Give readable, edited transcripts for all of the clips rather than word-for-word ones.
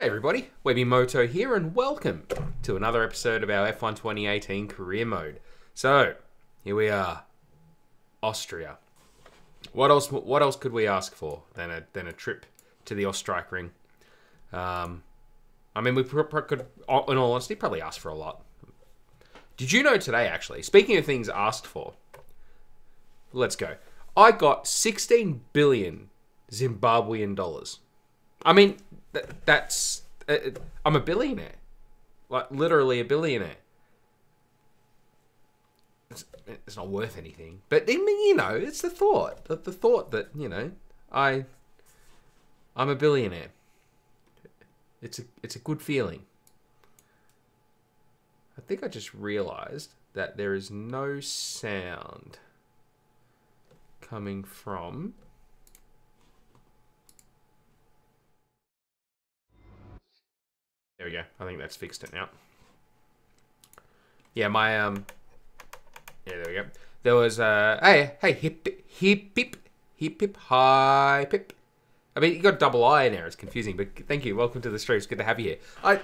Hey everybody, Moto here and welcome to another episode of our F1 2018 career mode. So, here we are, Austria. What else could we ask for than a trip to the Ostrike Ring? I mean, we could, in all honesty, probably ask for a lot. Did you know today, actually, speaking of things asked for, let's go. I got 16 billion Zimbabwean dollars. I mean, that's... I'm a billionaire. Like, literally a billionaire. It's not worth anything. But, I mean, you know, it's the thought. The thought that, you know, I'm a billionaire. It's a good feeling. I think I just realized that there is no sound coming from... There we go. I think that's fixed it now. Yeah, my yeah, there we go. There was hey hip hi pip. I mean, you got double I in there. It's confusing, but thank you. Welcome to the stream. It's good to have you here.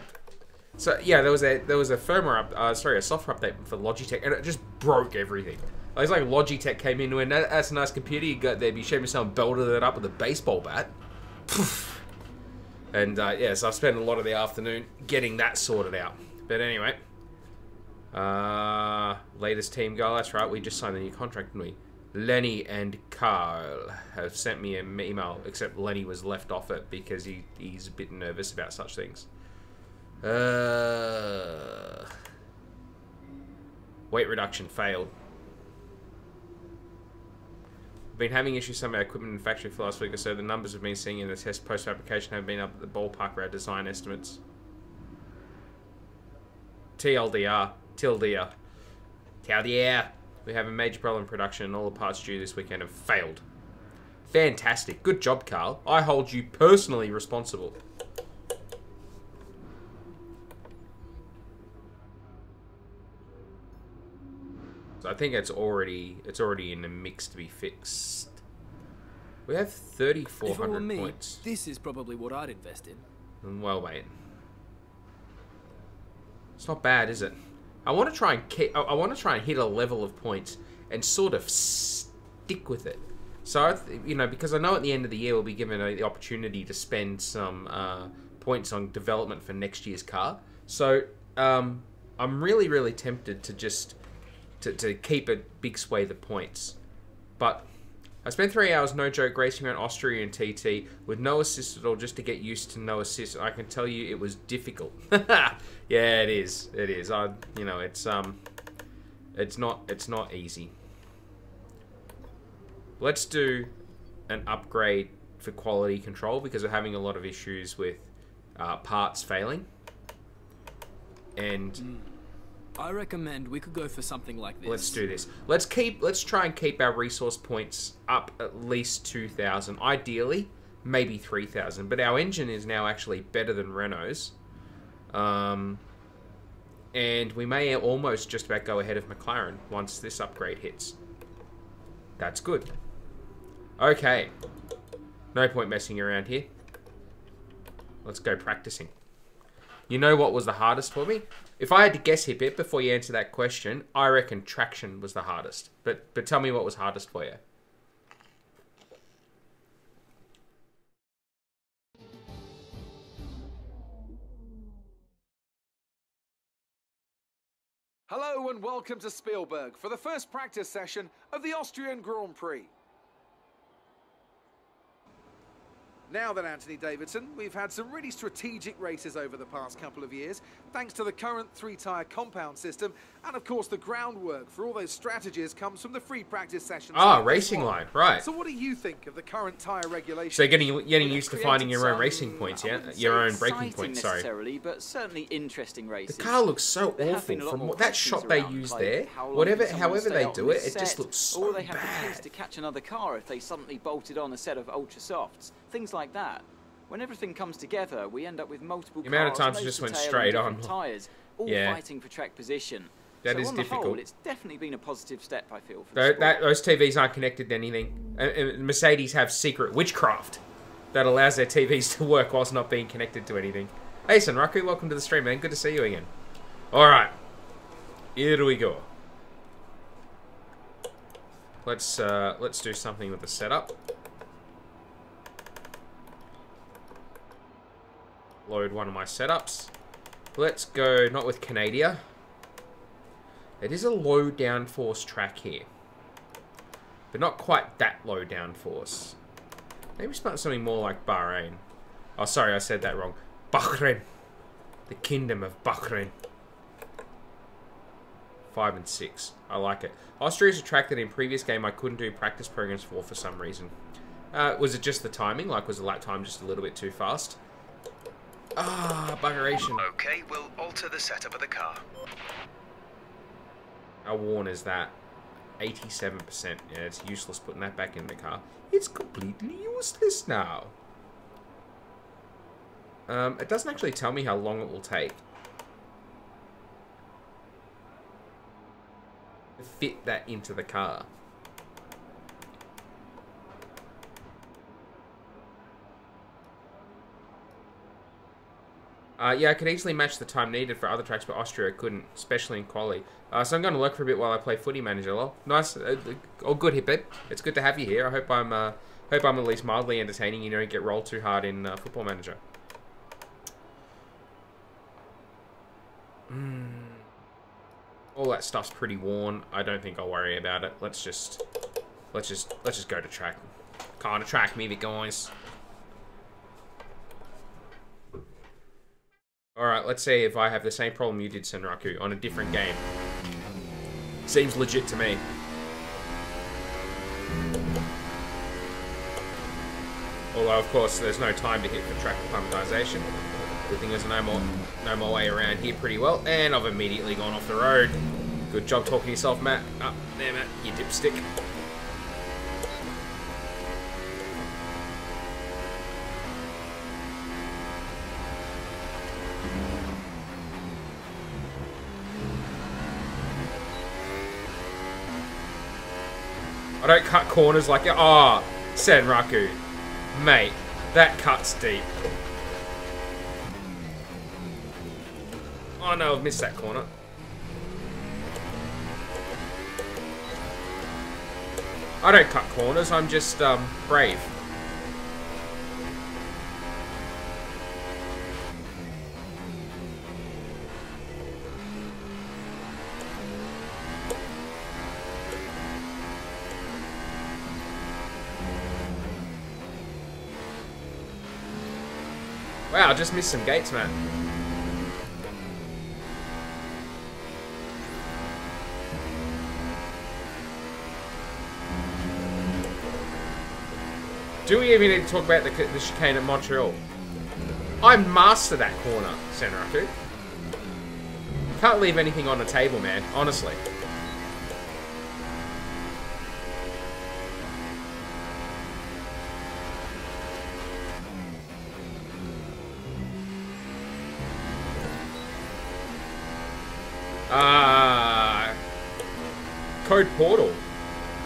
So yeah, there was a firmware a software update for Logitech, and it just broke everything. It's like Logitech came in and that's a nice computer you got there. You showed me someone belted it up with a baseball bat. And yeah, so I spent a lot of the afternoon getting that sorted out. But anyway, latest team goal. That's right, we just signed a new contract, didn't we? Lenny and Carl have sent me an email, except Lenny was left off it because he's a bit nervous about such things. Weight reduction failed. Been having issues with some of our equipment in the factory for the last week or so. The numbers we've been seeing in the test post-fabrication have been up at the ballpark of our design estimates. TLDR. TLDR. TLDR. We have a major problem in production and all the parts due this weekend have failed. Fantastic. Good job, Carl. I hold you personally responsible. So I think it's already in the mix to be fixed. We have 3,400 points. This is probably what I'd invest in. Well, mate, it's not bad, is it? I want to try and hit a level of points and sort of stick with it. So you know, because I know at the end of the year we'll be given the opportunity to spend some points on development for next year's car. So I'm really tempted to just to keep a big swathe of points. But I spent 3 hours, no joke, racing around Austria and TT with no assist at all, just to get used to no assist. I can tell you it was difficult. Yeah, it is. It is. You know, it's not easy. Let's do an upgrade for quality control because we're having a lot of issues with parts failing. And I recommend we could go for something like this. Let's do this. Let's try and keep our resource points up at least 2,000. Ideally, maybe 3,000. But our engine is now actually better than Renault's. And we may almost just about go ahead of McLaren once this upgrade hits. That's good. Okay. No point messing around here. Let's go practicing. You know what was the hardest for me? If I had to guess, Hip Hip, before you answer that question, I reckon traction was the hardest. But tell me what was hardest for you. Hello and welcome to Spielberg for the first practice session of the Austrian Grand Prix. Now then, Anthony Davidson, we've had some really strategic races over the past couple of years, thanks to the current three-tyre compound system, and of course the groundwork for all those strategies comes from the free practice sessions. Ah, racing line, right. So what do you think of the current tyre regulations? So getting used to finding your own racing points, yeah? Your own braking points, sorry. Necessarily, but certainly interesting races. The car looks so awful from that shot they use there. However they do it, it just looks so bad. Or they have the chance to catch another car if they suddenly bolted on a set of ultra softs. Things like that. When everything comes together, we end up with multiple the amount of times it just went straight on. Tires, all fighting for track position. That is difficult. Whole, it's definitely been a positive step, I feel. For those TVs aren't connected to anything. Mercedes have secret witchcraft that allows their TVs to work whilst not being connected to anything. Hey, Senraku, welcome to the stream, man. Good to see you again. Alright. Here we go. Let's do something with the setup. Load one of my setups. Let's go, not with Canada. It is a low downforce track here. But not quite that low downforce. Maybe something more like Bahrain. Oh, sorry, I said that wrong. Bahrain. The Kingdom of Bahrain. 5 and 6. I like it. Austria is a track that in previous game I couldn't do practice programs for some reason. Was it just the timing? Like, was the lap time just a little bit too fast? Ah, buggeration. Okay, we'll alter the setup of the car. How worn is that? 87%. Yeah, it's useless putting that back in the car. It's completely useless now. It doesn't actually tell me how long it will take to fit that into the car. Yeah, I could easily match the time needed for other tracks, but Austria couldn't, especially in quali. So I'm going to work for a bit while I play Footy Manager. Well, nice, all good, Hippet. It's good to have you here. I hope I'm at least mildly entertaining. You don't get rolled too hard in Football Manager. All that stuff's pretty worn. I don't think I'll worry about it. Let's just go to track. Kind of track me, the guys. Alright, let's see if I have the same problem you did, Senraku, on a different game. Seems legit to me. Although, of course, there's no time to hit for track acclimatization. Good thing there's no more way around here pretty well. And I've immediately gone off the road. Good job talking to yourself, Matt. Up there, Matt, you dipstick. I don't cut corners like... Oh, Senraku. Mate, that cuts deep. Oh no, I've missed that corner. I don't cut corners, I'm just, brave. Wow, I just missed some gates, man. Do we even need to talk about the chicane at Montreal? I master that corner, Senraku. Can't leave anything on the table, man. Honestly. Code Portal.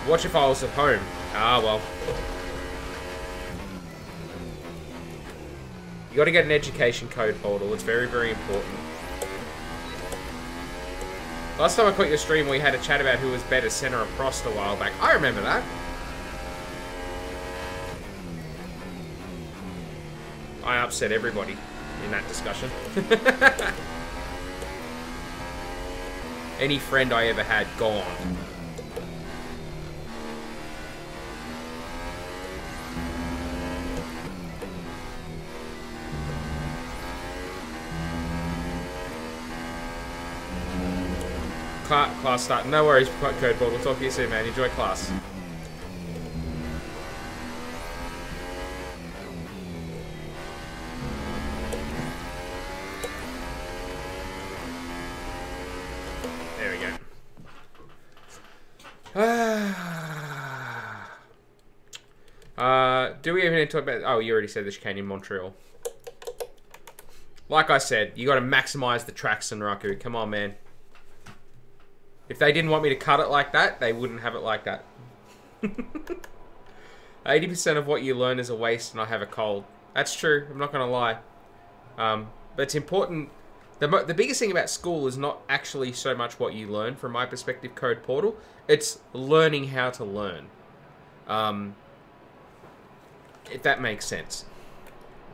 Watch if I was at home. Ah, well. You gotta get an education code portal. It's very, very important. Last time I caught your stream, we had a chat about who was better, Senna or Prost, a while back. I remember that. I upset everybody in that discussion. Any friend I ever had, gone. Class start. No worries, Codeboard. We'll talk to you soon, man. Enjoy class. There we go. Do we even need to talk about... Oh, you already said the chicane in Montreal. Like I said, you got to maximize the tracks, Senraku. Come on, man. If they didn't want me to cut it like that, they wouldn't have it like that. 80% of what you learn is a waste and I have a cold. That's true, I'm not going to lie. But it's important. The biggest thing about school is not actually so much what you learn, from my perspective, Code Portal. It's learning how to learn. If that makes sense.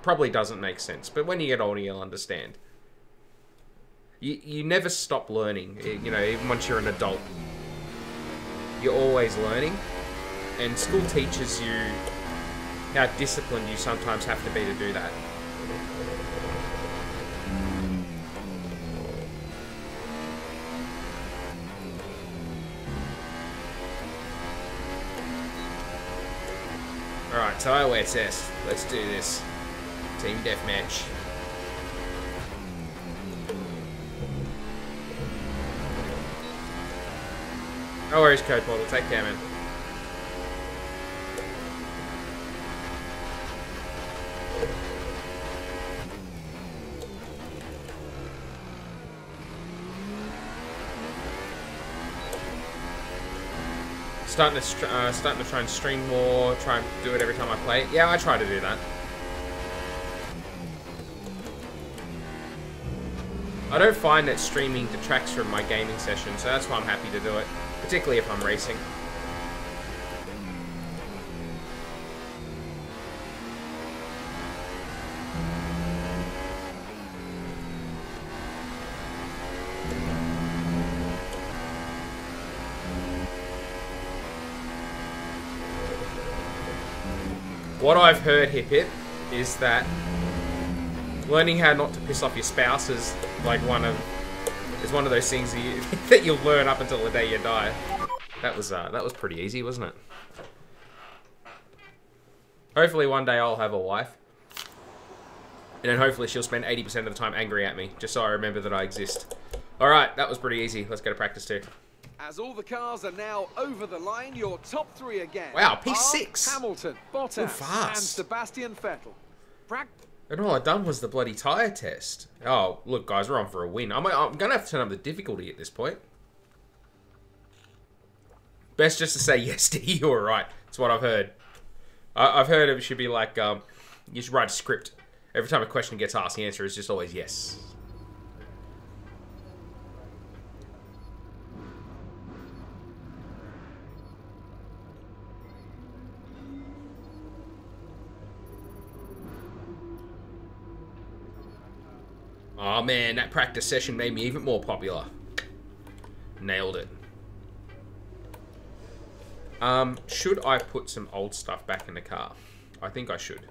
Probably doesn't make sense, but when you get older, you'll understand. You never stop learning, you know, even once you're an adult. You're always learning, and school teaches you how disciplined you sometimes have to be to do that. Alright, so OSS. Let's do this. Team deathmatch. No worries, Code Portal. Take care, man. Starting to try and stream more, try and do it every time I play. Yeah, I try to do that. I don't find that streaming detracts from my gaming session, so that's why I'm happy to do it, particularly if I'm racing. What I've heard, Hip Hip, is that learning how not to piss off your spouse is like one of those things that you'll learn up until the day you die. That was pretty easy, wasn't it? Hopefully one day I'll have a wife, and then hopefully she'll spend 80% of the time angry at me, just so I remember that I exist. All right, that was pretty easy. Let's go to practice 2. As all the cars are now over the line, your top 3 again. Wow, P6. Hamilton, Bottas, fast. and Sebastian Vettel. And all I'd done was the bloody tyre test. Oh, look, guys, we're on for a win. I'm going to have to turn up the difficulty at this point. Best just to say yes to you, all right. That's what I've heard. I've heard it should be like, you should write a script. Every time a question gets asked, the answer is just always yes. Oh man, that practice session made me even more popular. Nailed it. Should I put some old stuff back in the car? I think I should.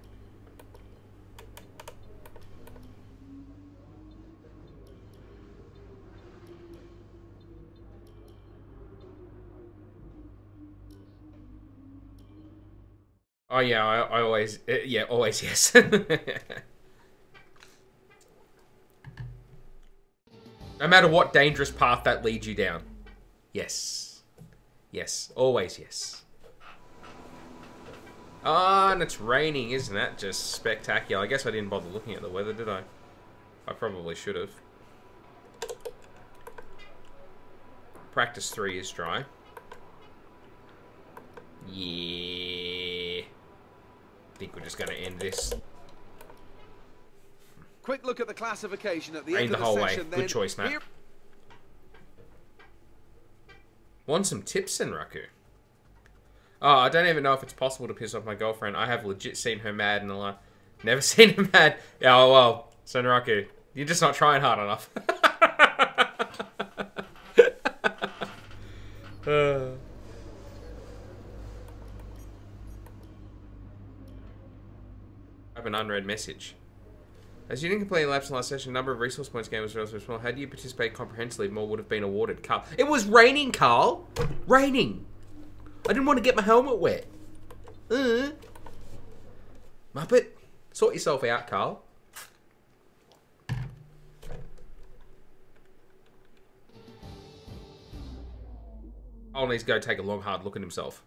Oh yeah, I always, yeah, always yes. No matter what dangerous path that leads you down. Yes. Yes. Always yes. Ah, and it's raining. Isn't that just spectacular? I guess I didn't bother looking at the weather, did I? I probably should have. Practice 3 is dry. Yeah. I think we're just going to end this. Quick look at the classification at the Rain end the of the whole session. way. Good choice, Matt. Want some tips, Senraku? Oh, I don't even know if it's possible to piss off my girlfriend. I have legit seen her mad in the life. Never seen her mad. Yeah, oh, well, Senraku, you're just not trying hard enough. I have an unread message. As you didn't complete laps in last session, number of resource points gained was relatively small. Had you participated comprehensively, more would have been awarded. Carl. It was raining, Carl. Raining. I didn't want to get my helmet wet. Muppet. Sort yourself out, Carl. Carl needs to go take a long, hard look at himself.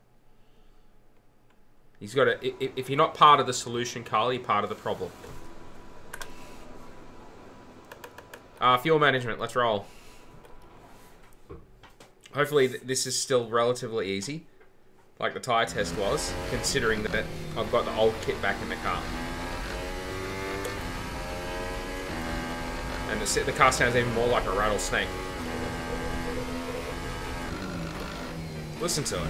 He's got to... If you're not part of the solution, Carl, you're part of the problem. Fuel management, let's roll. Hopefully this is still relatively easy, like the tyre test was, considering that I've got the old kit back in the car. And the car sounds even more like a rattlesnake. Listen to it.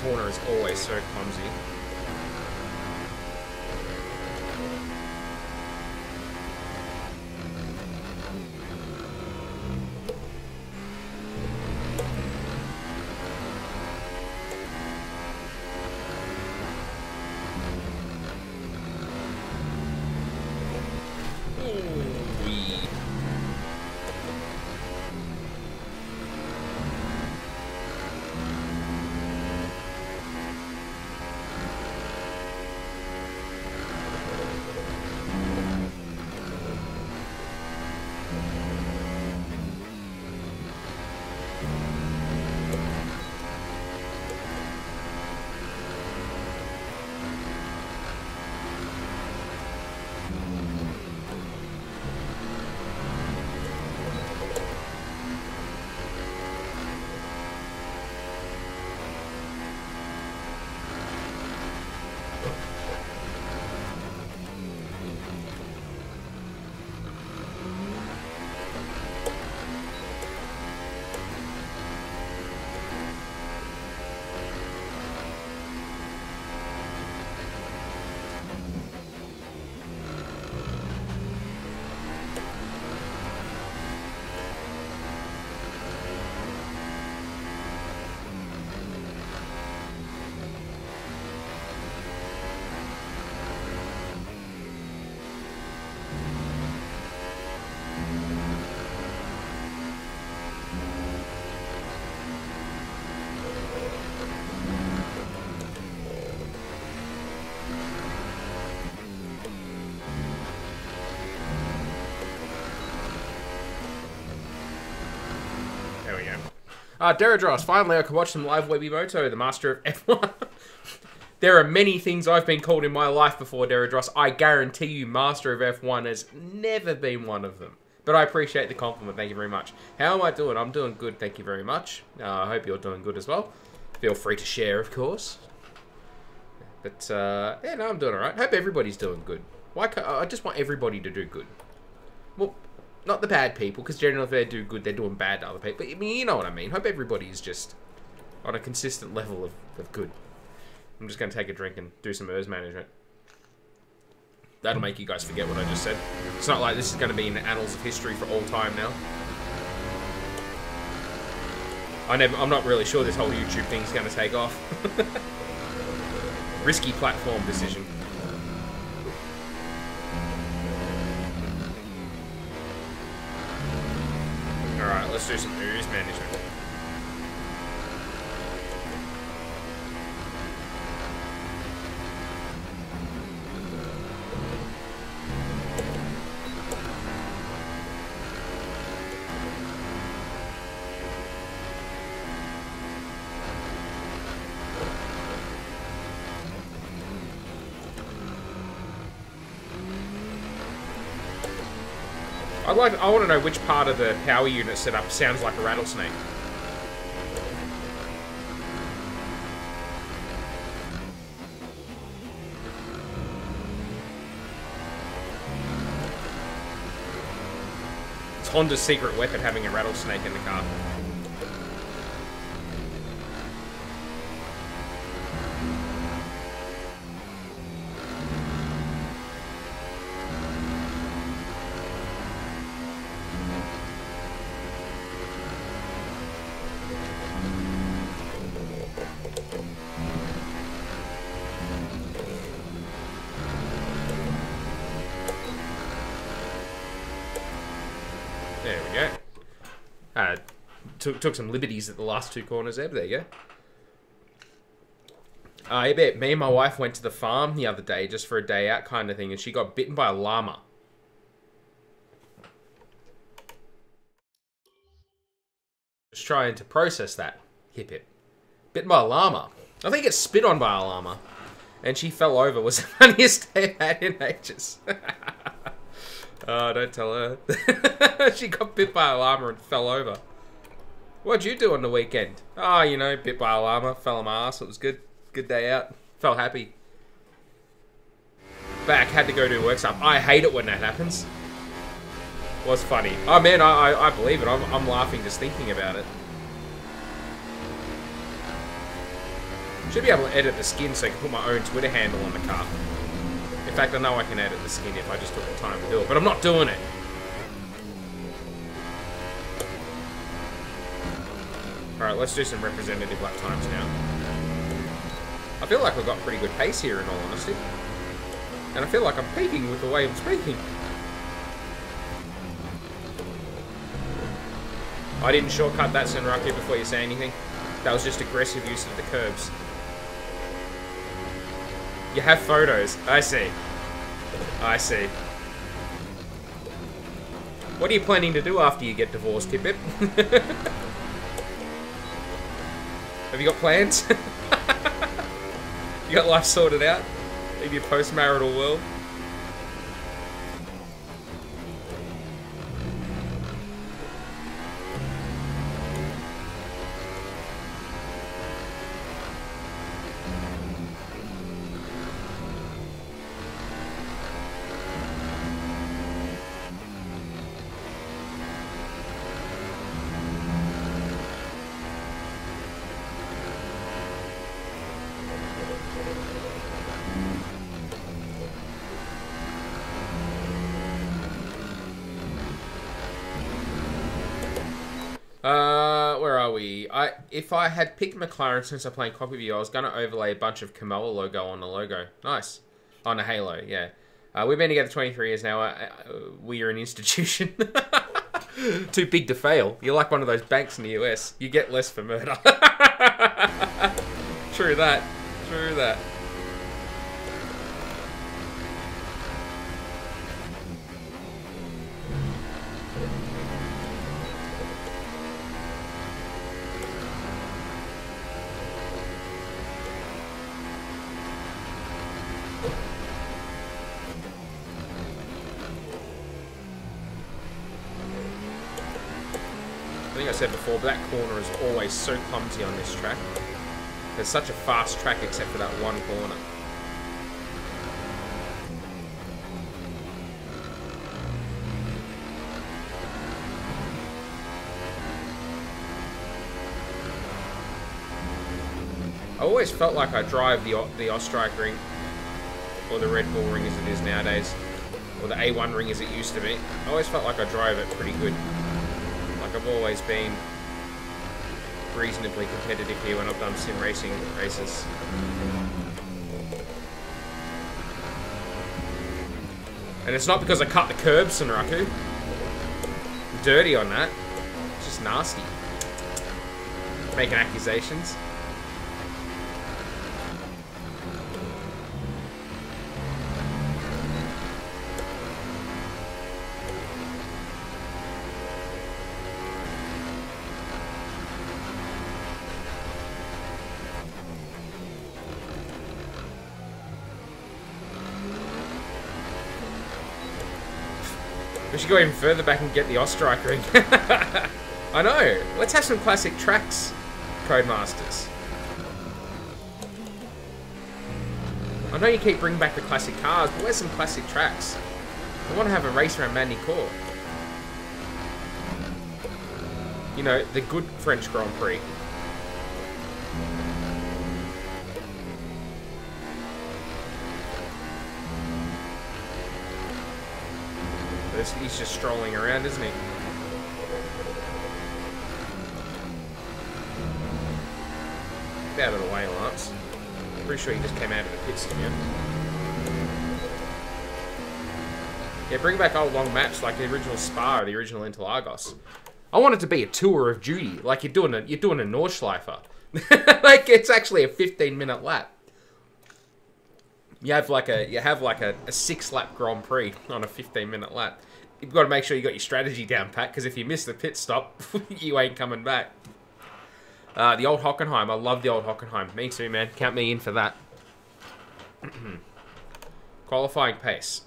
Corner is always so clumsy. Deradros, finally I can watch some live Webimoto, the master of F1. There are many things I've been called in my life before, Deradros. I guarantee you master of F1 has never been one of them. But I appreciate the compliment, thank you very much. How am I doing? I'm doing good, thank you very much. I hope you're doing good as well. Feel free to share, of course. But, yeah, no, I'm doing alright. Hope everybody's doing good. I just want everybody to do good. Well, not the bad people, because generally if they do good, they're doing bad to other people. But, I mean, you know what I mean. Hope everybody's just on a consistent level of good. I'm just going to take a drink and do some ERS management. That'll make you guys forget what I just said. It's not like this is going to be in the annals of history for all time now. I'm not really sure this whole YouTube thing's going to take off. Risky platform decision. Alright, let's do some ERS management. I want to know which part of the power unit setup sounds like a rattlesnake. It's Honda's secret weapon, having a rattlesnake in the car. There we go. Took some liberties at the last two corners there, but there you go. I bet me and my wife went to the farm the other day just for a day out kind of thing, and she got bitten by a llama. Just trying to process that. Hip hip. Bitten by a llama. I think it's spit on by a llama. And she fell over. It was the funniest day I've had in ages. Oh, don't tell her. She got bit by a llama and fell over. What'd you do on the weekend? Oh, you know, bit by a llama, fell on my ass. It was good. Good day out. Felt happy. Back, had to go do work stuff. I hate it when that happens. Was funny. Oh man, I believe it. I'm laughing just thinking about it. Should be able to edit the skin so I can put my own Twitter handle on the car. In fact, I know I can edit the skin if I just took the time to do it, but I'm not doing it. Alright, let's do some representative lap times now. I feel like I've got pretty good pace here in all honesty. And I feel like I'm peaking with the way I'm speaking. I didn't shortcut that, Senraku, before you say anything. That was just aggressive use of the curbs. You have photos. I see. I see. What are you planning to do after you get divorced, Pip? Have you got plans? You got life sorted out in your post-marital world? Where are we? If I had picked McLaren since I'm playing copy view, I was going to overlay a bunch of Kamoa logo on the logo. Nice. On the Halo, yeah. We've been together 23 years now. We are an institution. Too big to fail. You're like one of those banks in the US. You get less for murder. True that. True that. I think I said before, but that corner is always so clumsy on this track. There's such a fast track except for that one corner. I always felt like I drive the Austria Ring, or the Red Bull Ring as it is nowadays, or the A1 Ring as it used to be. I always felt like I drove it pretty good. Like I've always been reasonably competitive here when I've done sim racing races. And it's not because I cut the curbs, Senraku. I'm dirty on that. It's just nasty. Making accusations. We should go even further back and get the Austria Ring. I know. Let's have some classic tracks, Codemasters. I know you keep bringing back the classic cars, but where's some classic tracks? I want to have a race around Magny-Cours. You know, the good French Grand Prix. He's just strolling around, isn't he? Get out of the way, Lance. Pretty sure he just came out of the pits again. Yeah, bring back old long maps like the original Spa or the original Interlagos. I want it to be a tour of duty, like you're doing a Nordschleifer. Like it's actually a 15-minute lap. you have like a 6-lap Grand Prix on a 15-minute lap. You've got to make sure you got your strategy down pat, because if you miss the pit stop, you ain't coming back. The old Hockenheim. I love the old Hockenheim. Me too, man. Count me in for that. Qualifying pace.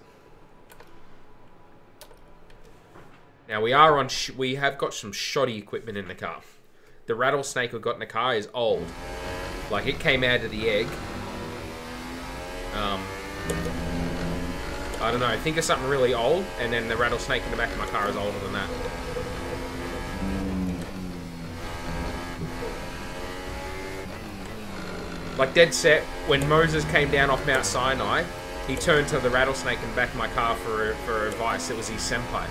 Now we are on. We have got some shoddy equipment in the car. The rattlesnake we've got in the car is old. Like, it came out of the egg. I don't know. Think of something really old, and then the rattlesnake in the back of my car is older than that. Like, dead set, when Moses came down off Mount Sinai, he turned to the rattlesnake in the back of my car for advice. It was his senpai.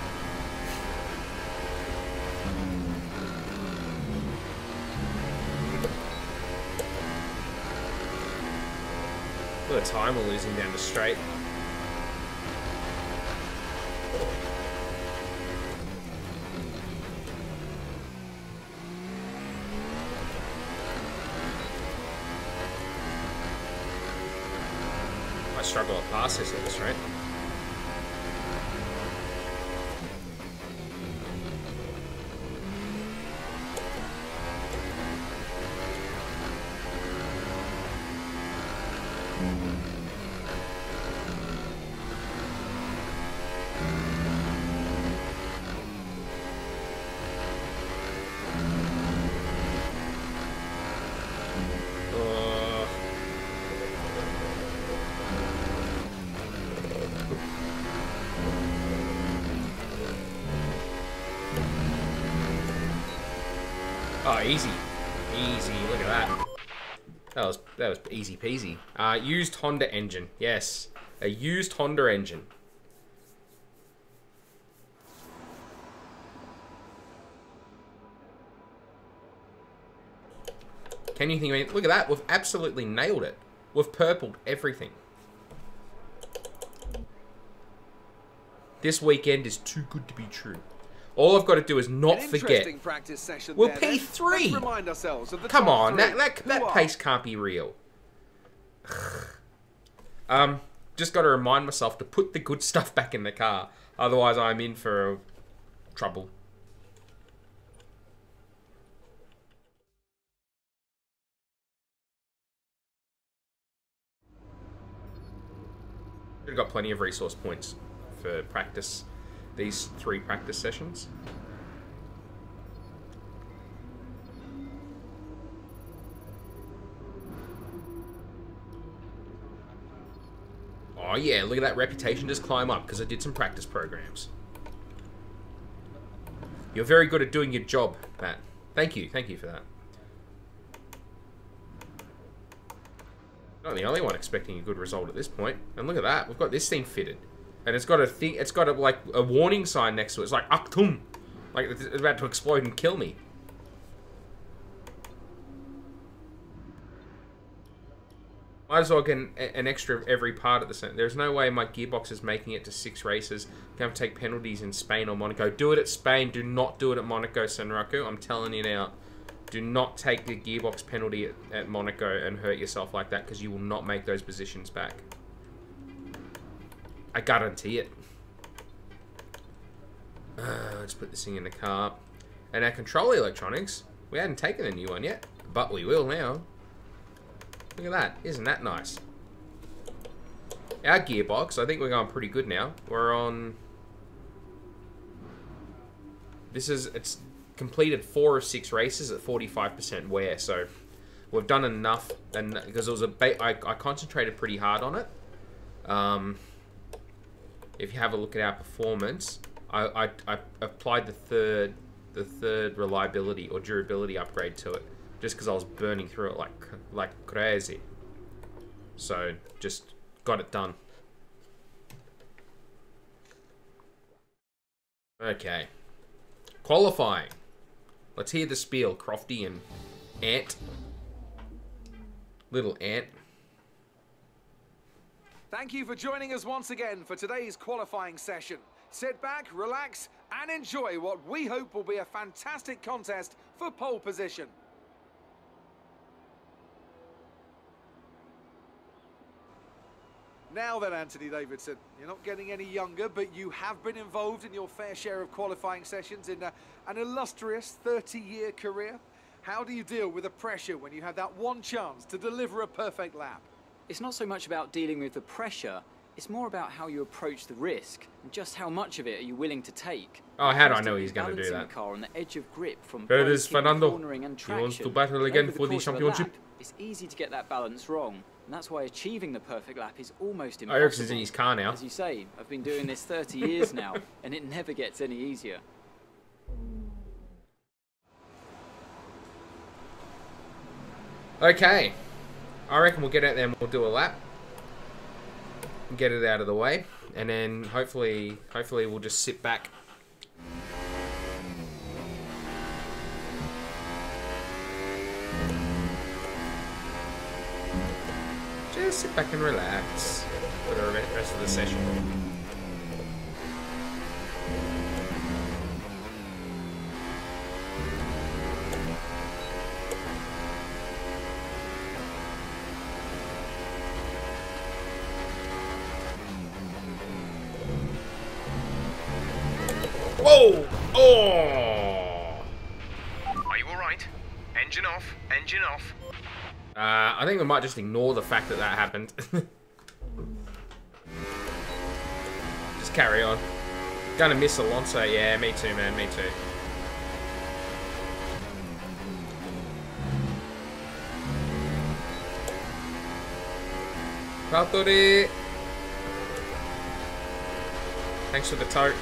Look at the time we're losing down the straight. I struggle to pass this at the straight. Oh, easy. Easy. Look at that. That was easy peasy. Used Honda engine. Yes. A used Honda engine. Can you think of it? Look at that. We've absolutely nailed it. We've purpled everything. This weekend is too good to be true. All I've got to do is not forget. We'll P3. Remind ourselves of the Come on, three. that pace can't be real. Just got to remind myself to put the good stuff back in the car. Otherwise, I'm in for trouble. We've got plenty of resource points for practice. These 3 practice sessions. Oh yeah, look at that reputation just climb up because I did some practice programs. You're very good at doing your job, Matt. Thank you for that. Not the only one expecting a good result at this point. And look at that, we've got this thing fitted. And it's got a thing, it's got like a warning sign next to it. It's like Achtung, like it's about to explode and kill me. Might as well get an extra of every part at the same. There's no way my gearbox is making it to 6 races. I'm going to take penalties in Spain or Monaco. Do it at Spain. Do not do it at Monaco, Senraku. I'm telling you now. Do not take the gearbox penalty at Monaco and hurt yourself like that, because you will not make those positions back. I guarantee it. Let's put this thing in the car. And our control electronics, we hadn't taken a new one yet, but we will now. Look at that. Isn't that nice? Our gearbox, I think we're going pretty good now. We're on... It's completed 4 of 6 races at 45% wear, so we've done enough, and because it was I concentrated pretty hard on it. If you have a look at our performance, I applied the third reliability or durability upgrade to it, just because I was burning through it like crazy. So just got it done. Okay, qualifying. Let's hear the spiel, Crofty and Ant. Little Ant. Thank you for joining us once again for today's qualifying session. Sit back, relax, and enjoy what we hope will be a fantastic contest for pole position. Now then, Anthony Davidson, you're not getting any younger, but you have been involved in your fair share of qualifying sessions in an illustrious 30-year career. How do you deal with the pressure when you have that one chance to deliver a perfect lap? It's not so much about dealing with the pressure, it's more about how you approach the risk and just how much of it are you willing to take. Oh, how do I know he's going to do Balancing that? the car on the edge of grip from There it both is, in Fernando. cornering and He wants to traction. battle But again over for the course of a championship. lap, it's easy to get that balance wrong, and that's why achieving the perfect lap is almost Oh, Ericsson's in impossible. his car now. As you say, I've been doing this 30 years now, and it never gets any easier. Okay. I reckon we'll get out there and we'll do a lap. Get it out of the way. And then hopefully we'll just sit back. Just sit back and relax for the rest of the session. Whoa! Oh! Are you alright? Engine off, engine off. I think we might just ignore the fact that that happened. Just carry on. Gonna miss Alonso. Yeah, me too, man. Me too. Valtteri. Thanks for the tote.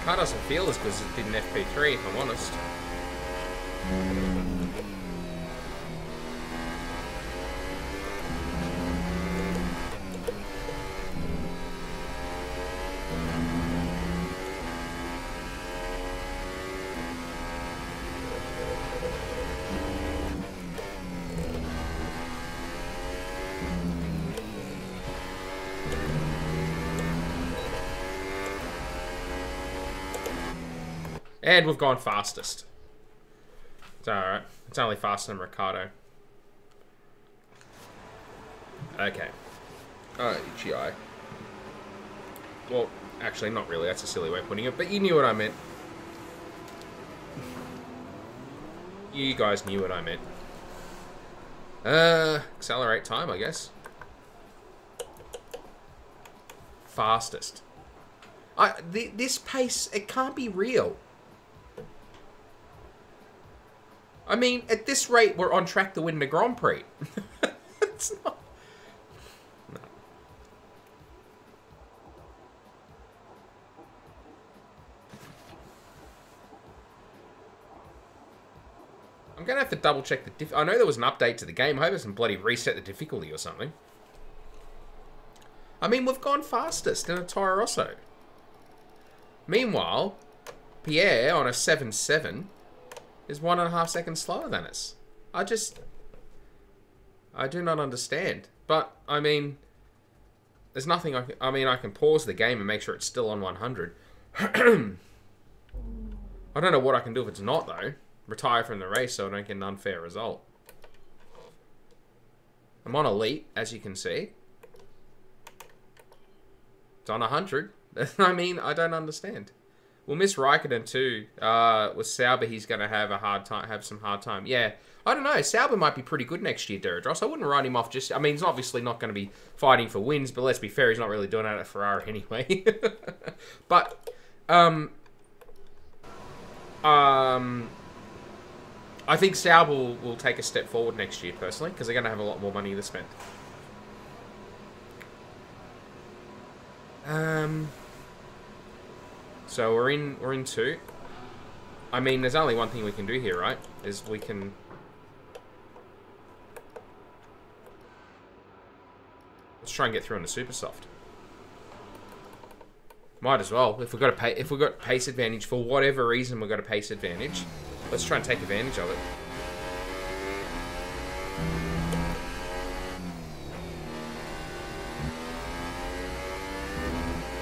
Car doesn't feel as good as it did in FP3, if I'm honest. And we've gone fastest. It's alright. It's only faster than Ricardo. Okay. Oh, GI. Well, actually, not really. That's a silly way of putting it, but you knew what I meant. You guys knew what I meant. Accelerate time, I guess. Fastest. This pace, it can't be real. I mean, at this rate, we're on track to win the Grand Prix. It's not... No. I'm going to have to double check the I know there was an update to the game. I hope it doesn't bloody reset the difficulty or something. I mean, we've gone fastest in a Toro Rosso. Meanwhile, Pierre on a 7.7 is 1.5 seconds slower than us. I do not understand. But, I mean, there's nothing I can pause the game and make sure it's still on 100. I don't know what I can do if it's not, though. Retire from the race so I don't get an unfair result. I'm on Elite, as you can see. It's on 100. I mean, I don't understand. We'll miss Raikkonen too. With Sauber, he's going to have some hard time. Yeah, I don't know. Sauber might be pretty good next year, Deirdros. I wouldn't write him off just... I mean, he's obviously not going to be fighting for wins, but let's be fair, he's not really doing that at Ferrari anyway. But, I think Sauber will take a step forward next year, personally, because they're going to have a lot more money to spend. So we're in 2. I mean, there's only one thing we can do here, right? Is we can... Let's try and get through on the super soft. Might as well. If we've got pace advantage for whatever reason, we've got a pace advantage. Let's try and take advantage of it.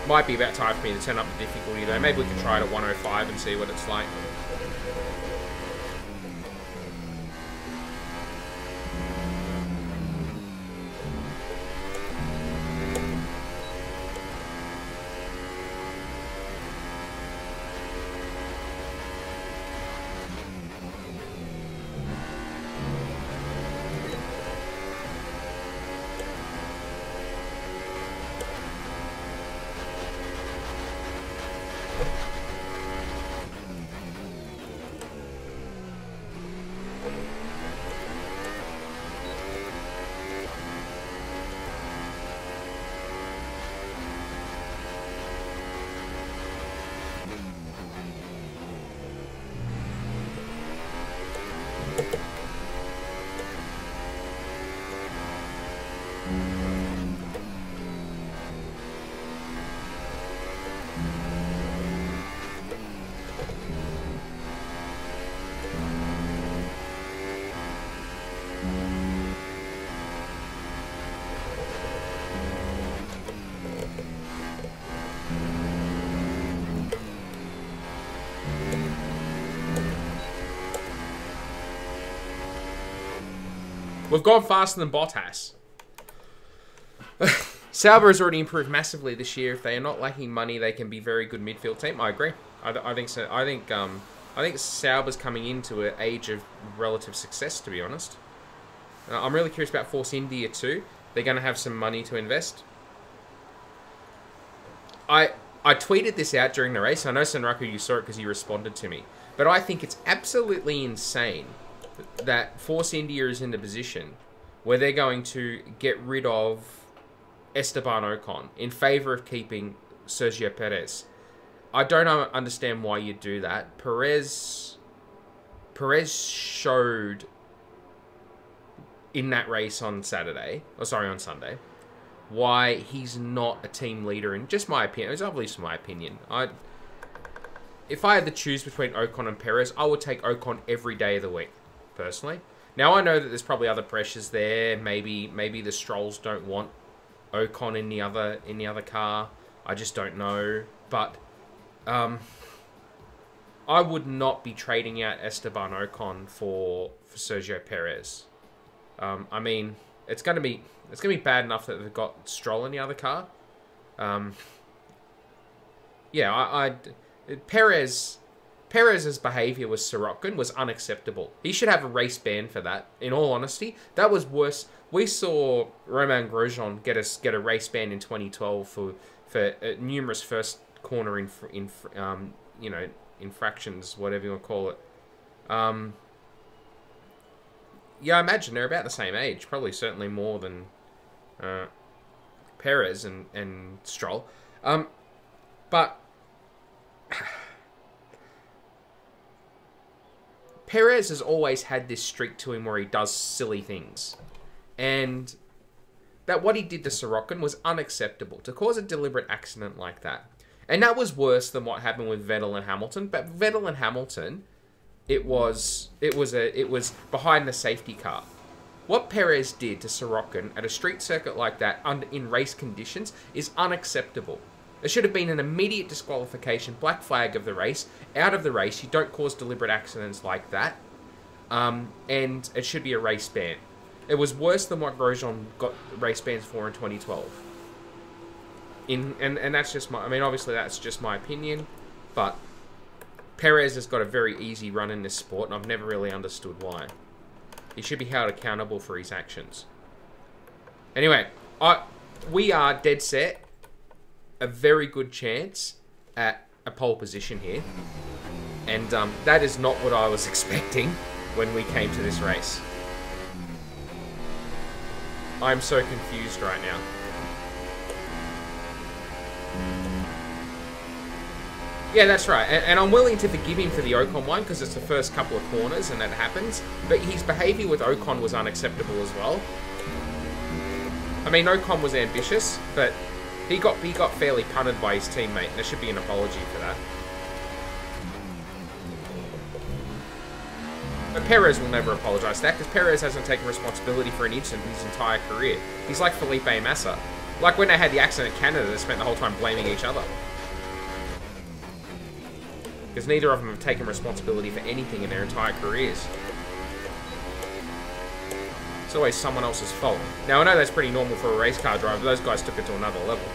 Might be about time for me to turn up the difficulty though. Maybe we can try it at 105 and see what it's like. We've gone faster than Bottas. Sauber has already improved massively this year. If they are not lacking money, they can be a very good midfield team. I agree. I think so. I think Sauber's coming into an age of relative success, to be honest. I'm really curious about Force India too. They're going to have some money to invest. I tweeted this out during the race. I know, Senraku, you saw it because you responded to me. But I think it's absolutely insane that Force India is in the position where they're going to get rid of Esteban Ocon in favour of keeping Sergio Perez. I don't understand why you do that. Perez showed in that race on Sunday, why he's not a team leader. In just my opinion, it's obviously my opinion. If I had to choose between Ocon and Perez, I would take Ocon every day of the week, personally. Now I know that there's probably other pressures there. Maybe the Strolls don't want Ocon in the other car. I just don't know. But I would not be trading out Esteban Ocon for Sergio Perez. I mean, it's gonna be bad enough that they've got Stroll in the other car. Perez's behaviour with Sorokin was unacceptable. He should have a race ban for that. In all honesty, that was worse. We saw Romain Grosjean get a race ban in 2012 for numerous first corner infractions, whatever you want to call it. Yeah, I imagine they're about the same age, probably certainly more than Perez and Stroll. But Perez has always had this streak to him where he does silly things. And that what he did to Sorokin was unacceptable. To cause a deliberate accident like that. And that was worse than what happened with Vettel and Hamilton. But Vettel and Hamilton, it was behind the safety car. What Perez did to Sorokin at a street circuit like that in race conditions is unacceptable. There should have been an immediate disqualification, black flag of the race, out of the race. You don't cause deliberate accidents like that. And it should be a race ban. It was worse than what Grosjean got race bans for in 2012. And that's just obviously that's just my opinion, but Perez has got a very easy run in this sport, and I've never really understood why. He should be held accountable for his actions. Anyway, we are dead set. A very good chance at a pole position here. And that is not what I was expecting when we came to this race. I'm so confused right now. Yeah, that's right. And I'm willing to forgive him for the Ocon one because it's the first couple of corners and that happens. But his behaviour with Ocon was unacceptable as well. I mean, Ocon was ambitious, but he got fairly punted by his teammate, and there should be an apology for that. But Perez will never apologise for that, because Perez hasn't taken responsibility for an incident in his entire career. He's like Felipe Massa. Like when they had the accident in Canada, they spent the whole time blaming each other. Because neither of them have taken responsibility for anything in their entire careers. It's always someone else's fault. Now, I know that's pretty normal for a race car driver, but those guys took it to another level.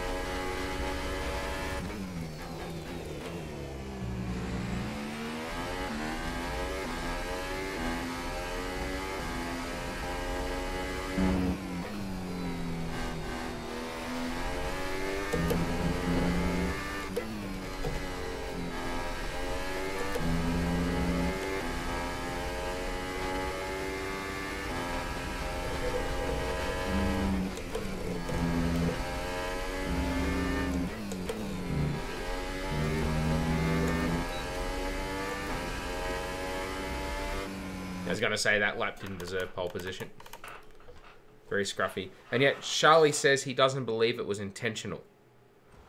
I was going to say that lap didn't deserve pole position. Very scruffy. And yet, Charlie says he doesn't believe it was intentional.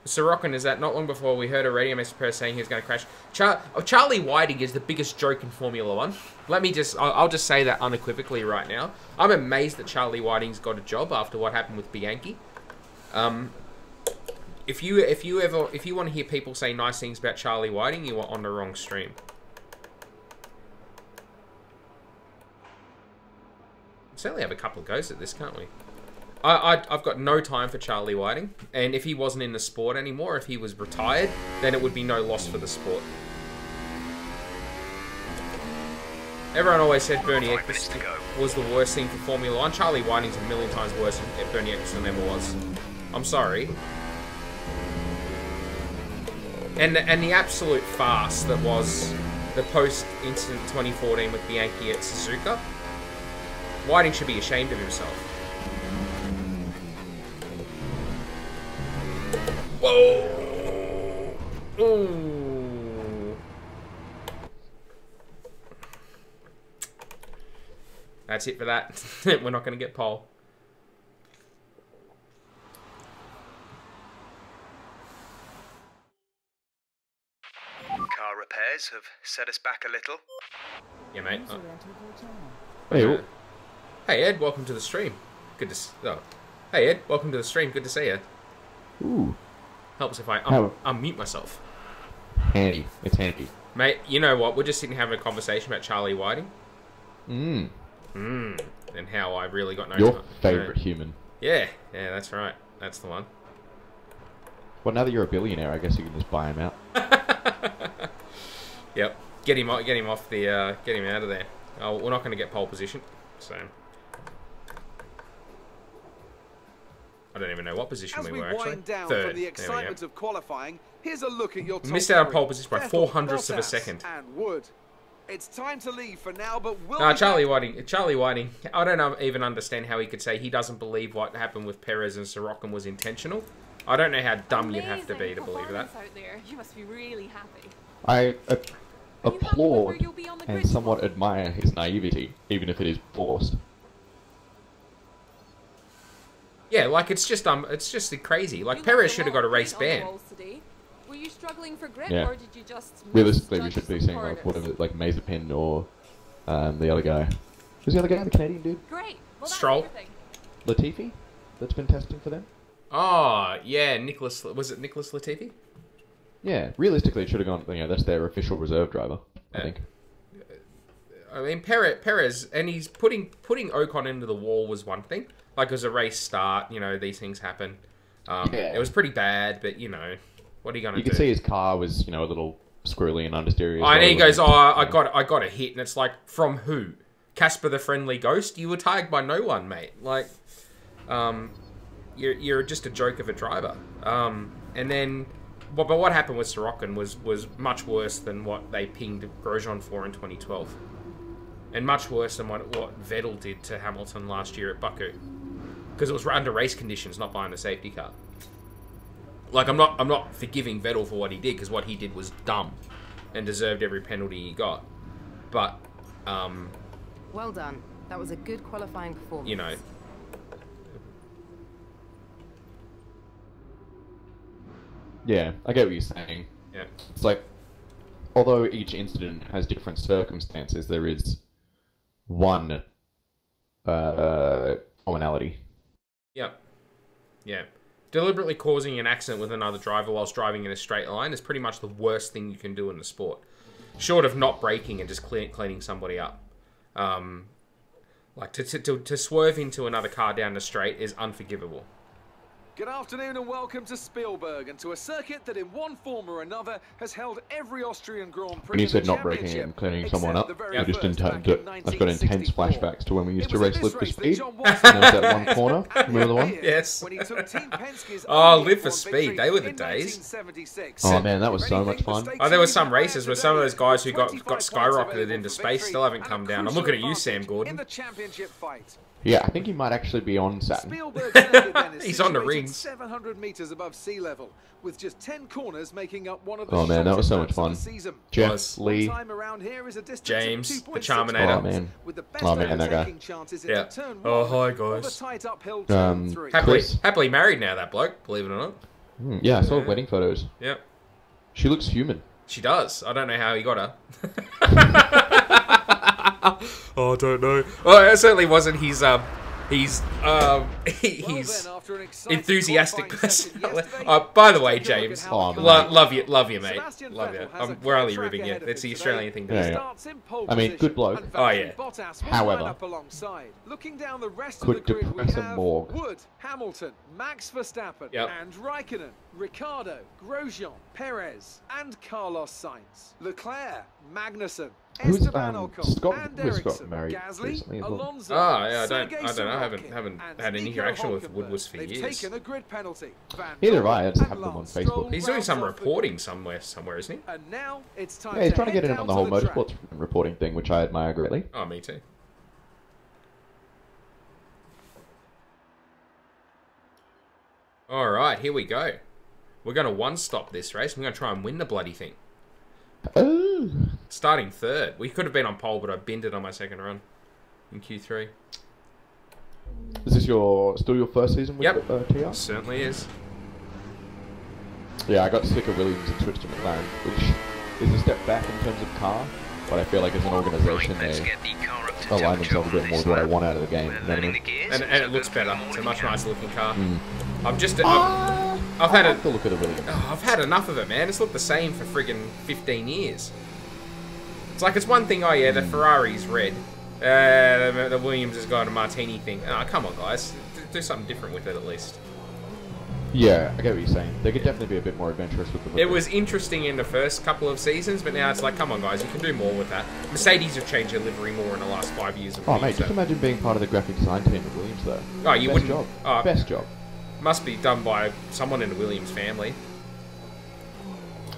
Sorokin, is that not long before we heard a radio message Perez saying he was going to crash? Charlie Whiting is the biggest joke in Formula 1. I'll just say that unequivocally right now. I'm amazed that Charlie Whiting's got a job after what happened with Bianchi. If you want to hear people say nice things about Charlie Whiting, you are on the wrong stream. Certainly have a couple of goes at this, can't we? I've got no time for Charlie Whiting, and if he wasn't in the sport anymore, if he was retired, then it would be no loss for the sport. Everyone always said Bernie Eccleston was the worst thing for Formula 1. Charlie Whiting's a million times worse than Bernie Eccleston ever was. I'm sorry. And the absolute farce that was the post-incident 2014 with Bianchi at Suzuka. Whiting should be ashamed of himself. Whoa! Ooh. That's it for that. We're not going to get pole. Car repairs have set us back a little. Yeah, mate. Hey, Hey Ed, welcome to the stream. Good to Hey Ed, welcome to the stream. Good to see you. ooh, Helps if I unmute myself. handy. It's handy. Mate, you know what? We're just sitting having a conversation about Charlie Whiting. Mm. And how I really got no Your time. favourite human. Yeah, that's right. That's the one. Well, now that you're a billionaire, I guess you can just buy him out. Yep. Get him off the get him out of there. Oh, we're not going to get pole position, so I don't even know what position As we we were actually. wind down Third. from the excitement of qualifying, here's a look at your top Missed out on three. pole position by Vettel, 4 hundredths of a Bottas, second. And Wood. It's time to leave for now, but we'll No, be Charlie back. Whiting, I don't even understand how he could say he doesn't believe what happened with Perez and Sorokin was intentional. I don't know how dumb you'd have to be to believe that. Out there. You must be really happy. I happy with applaud where you'll be on the and grid somewhat tomorrow? admire his naivety, even if it is forced. Yeah, like it's just crazy. Like Perez should have got a race ban. Were you struggling for grip, Yeah. or did you just Realistically, we misjudge should be some seeing like corners? whatever, like Mazepin or the other guy. Who's the other guy? The Canadian dude, Great. Well, that's Stroll. everything. Latifi, that's been testing for them. Oh, yeah, was it Nicholas Latifi? Yeah, realistically, it should have gone. You know, that's their official reserve driver. I Yeah. think. I mean, Perez, and he's putting Ocon into the wall was one thing. Like, it was a race start, you know, these things happen. Yeah. It was pretty bad, but, you know, what are you going to You do? could see his car was, you know, a little squirrely and understeery. as Oh, and well, he goes, wasn't it? I got a hit, and it's like, from who? Casper the Friendly Ghost? You were tagged by no one, mate. Like, you're just a joke of a driver. And then, but what happened with Sorokin was much worse than what they pinged Grosjean for in 2012. And much worse than what Vettel did to Hamilton last year at Baku. Because it was under race conditions, not behind the safety car. Like, I'm not forgiving Vettel for what he did, because what he did was dumb and deserved every penalty he got. But, Well done. That was a good qualifying performance. you know, Yeah, I get what you're saying. yeah. It's like, although each incident has different circumstances, there is one commonality. Yep. Yeah. Deliberately causing an accident with another driver whilst driving in a straight line is pretty much the worst thing you can do in the sport. Short of not braking and just cleaning somebody up. Like, to swerve into another car down the straight is unforgivable. Good afternoon and welcome to Spielberg and to a circuit that in one form or another has held every Austrian Grand Prix. When you said not braking and cleaning someone up, I just didn't have to. I've got intense flashbacks to when we used to race Live for Speed. And there was that one corner. Remember the one? Yes. Oh, Live for Speed. They were the days. Oh man, that was so much fun. Oh, there were some races where some of those guys who got skyrocketed into space still haven't come down. I'm looking at you, Sam Gordon. Yeah, I think he might actually be on Saturn. He's on the rings. 700 meters above sea level, with just 10 corners making up one of the Oh man, that was so much fun. shortest laps of the season. Jeff, Lee, Time around here is a distance James, of the 2.6 Charminator. oh man, with the best oh man, that guy. overtaking chances in Yeah. the turn Oh, one hi, or the guys. tight uphill turn three. Chris. Happily married now, that bloke, believe it or not. Yeah, I saw wedding photos. Yep. She looks human. She does. I don't know how he got her. Oh, I don't know. Well, it certainly wasn't his, he's enthusiastic personality. By the way, James, Oh, man. love you, mate. Love you. We're only ribbing you. It's the Australian thing to do. Yeah. I mean, good bloke. Oh, yeah. However, looking down the rest could of the grid, we depress a have morgue. Wood, Hamilton, Max Verstappen, Yep. and Raikkonen, Ricciardo, Grosjean, Perez, and Carlos Sainz, Leclerc, Magnussen, Who's Esteban Ocon, Scott? and Who's Scott Ericsson, married Gasly, recently as well? Alonso, Oh, yeah, I Sergei don't know. I haven't Sorokin, had any and interaction Nico with Woodward for Hulkenberg. They've years. taken a grid penalty. Van Neither have Dorn I. I just and have them on Lance Facebook. Stroll He's doing rounds some off the reporting grid. somewhere, isn't he? And now it's time Yeah, he's to trying to get head in on the down whole to track. motorsports reporting thing, which I admire greatly. Oh, me too. Alright, here we go. We're going to one-stop this race. We're going to try and win the bloody thing. Oh. Starting third. We could have been on pole, but I binned it on my second run in Q3. Is this still your first season with Yep. TR? Certainly is. Yeah, I got sick of Williams and switched to McLaren, which is a step back in terms of car, but I feel like as an organisation they align themselves a bit more with what I want out of the game. You know what I mean? And it looks better. It's a much nicer looking car. I've just... I I've had like the look of the Williams. I've had enough of it, man. It's looked the same for friggin' 15 years. It's like, it's one thing, oh yeah, the Ferrari's red. The Williams has got a martini thing. Oh, come on, guys. Do something different with it, at least. Yeah, I get what you're saying. They could definitely be a bit more adventurous with the look. It was interesting in the first couple of seasons, but now it's like, come on, guys, you can do more with that. Mercedes have changed their livery more in the last 5 years. Oh, mate, just imagine being part of the graphic design team at Williams, though. Oh, you Best wouldn't... job. Oh, Best job. must be done by someone in the Williams family.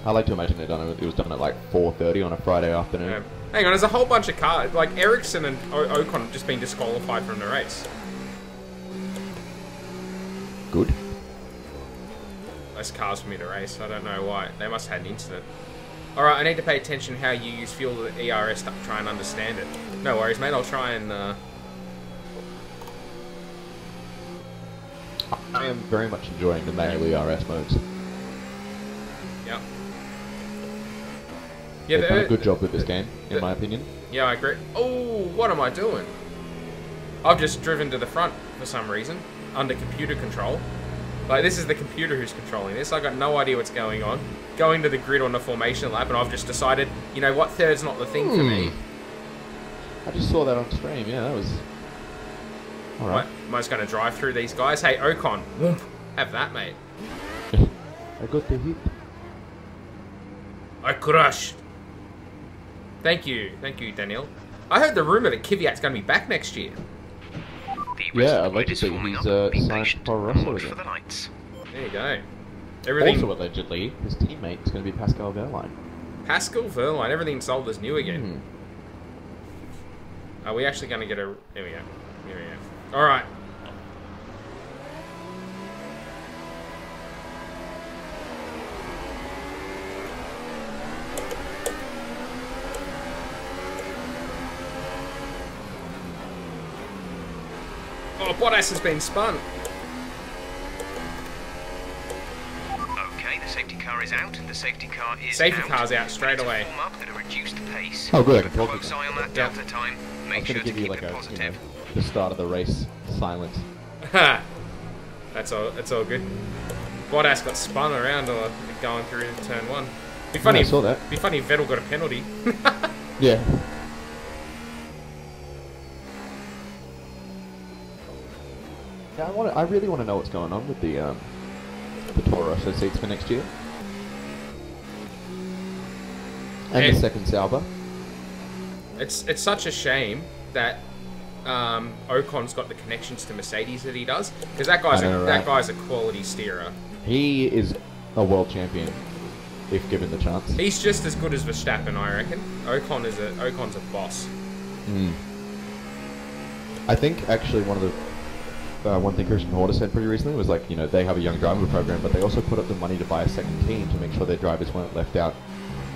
I like to imagine it was done at like 4:30 on a Friday afternoon. Hang on, there's a whole bunch of cars. Like, Ericsson and Ocon have just been disqualified from the race. Good. Less cars for me to race. I don't know why. They must have had an incident. Alright, I need to pay attention how you use fuel at ERS to try and understand it. No worries, mate. I'll try and... I am very much enjoying the male ERS modes. Yep. Yeah, They've done a good job with this game, in my opinion. Yeah, I agree. Oh, what am I doing? I've just driven to the front for some reason, under computer control. Like, this is the computer who's controlling this. I got no idea what's going on. Going to the grid on the formation lap, and I've just decided, you know what, third's not the thing for me. I just saw that on stream. Yeah, that was... Alright. Am I just going to drive through these guys? Hey, Ocon, whoomp, have that, mate. I got the hit. I crushed. Thank you, Daniel. I heard the rumour that Kvyat's going to be back next year. Yeah, allegedly he's signed Toro Rosso again. There you go. Everything. Also allegedly, his teammate is going to be Pascal Wehrlein. Pascal Wehrlein, everything sold as new again. Are we actually going to get a... There we go. Here we go. Alright. Oh, Bottas has been spun. Okay, the safety car is out. The safety car is Safety out. car's out straight away. Warm up at a reduced pace. Oh, good. I can Keep a talk close to eye on that Yeah. delta time. I Make was sure going to to give you keep like it a, positive. the start of the race silence. That's all good. Bottas got spun around going through turn 1. Be funny. Yeah, I saw that. Be funny if Vettel got a penalty. Yeah. Yeah, I really want to know what's going on with the Toro Rosso seats for next year. And the second Sauber. It's such a shame that Ocon's got the connections to Mercedes that he does, because that guy's a quality steerer. He is a world champion if given the chance. He's just as good as Verstappen, I reckon. Ocon's a boss. I think actually one thing Christian Horner said pretty recently was like, you know, they have a young driver program, but they also put up the money to buy a second team to make sure their drivers weren't left out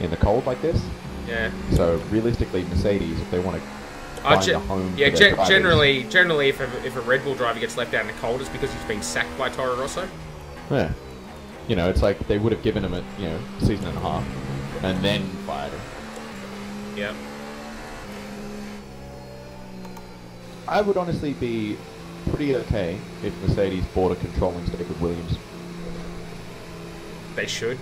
in the cold like this. Yeah. So realistically, Mercedes, if they want to find a home, yeah, for their drivers, generally, if a Red Bull driver gets left out in the cold, it's because he's been sacked by Toro Rosso. Yeah. You know, it's like they would have given him a season and a half, and then fired him. Yeah. I would honestly be pretty okay if Mercedes bought a controlling stake of Williams. They should.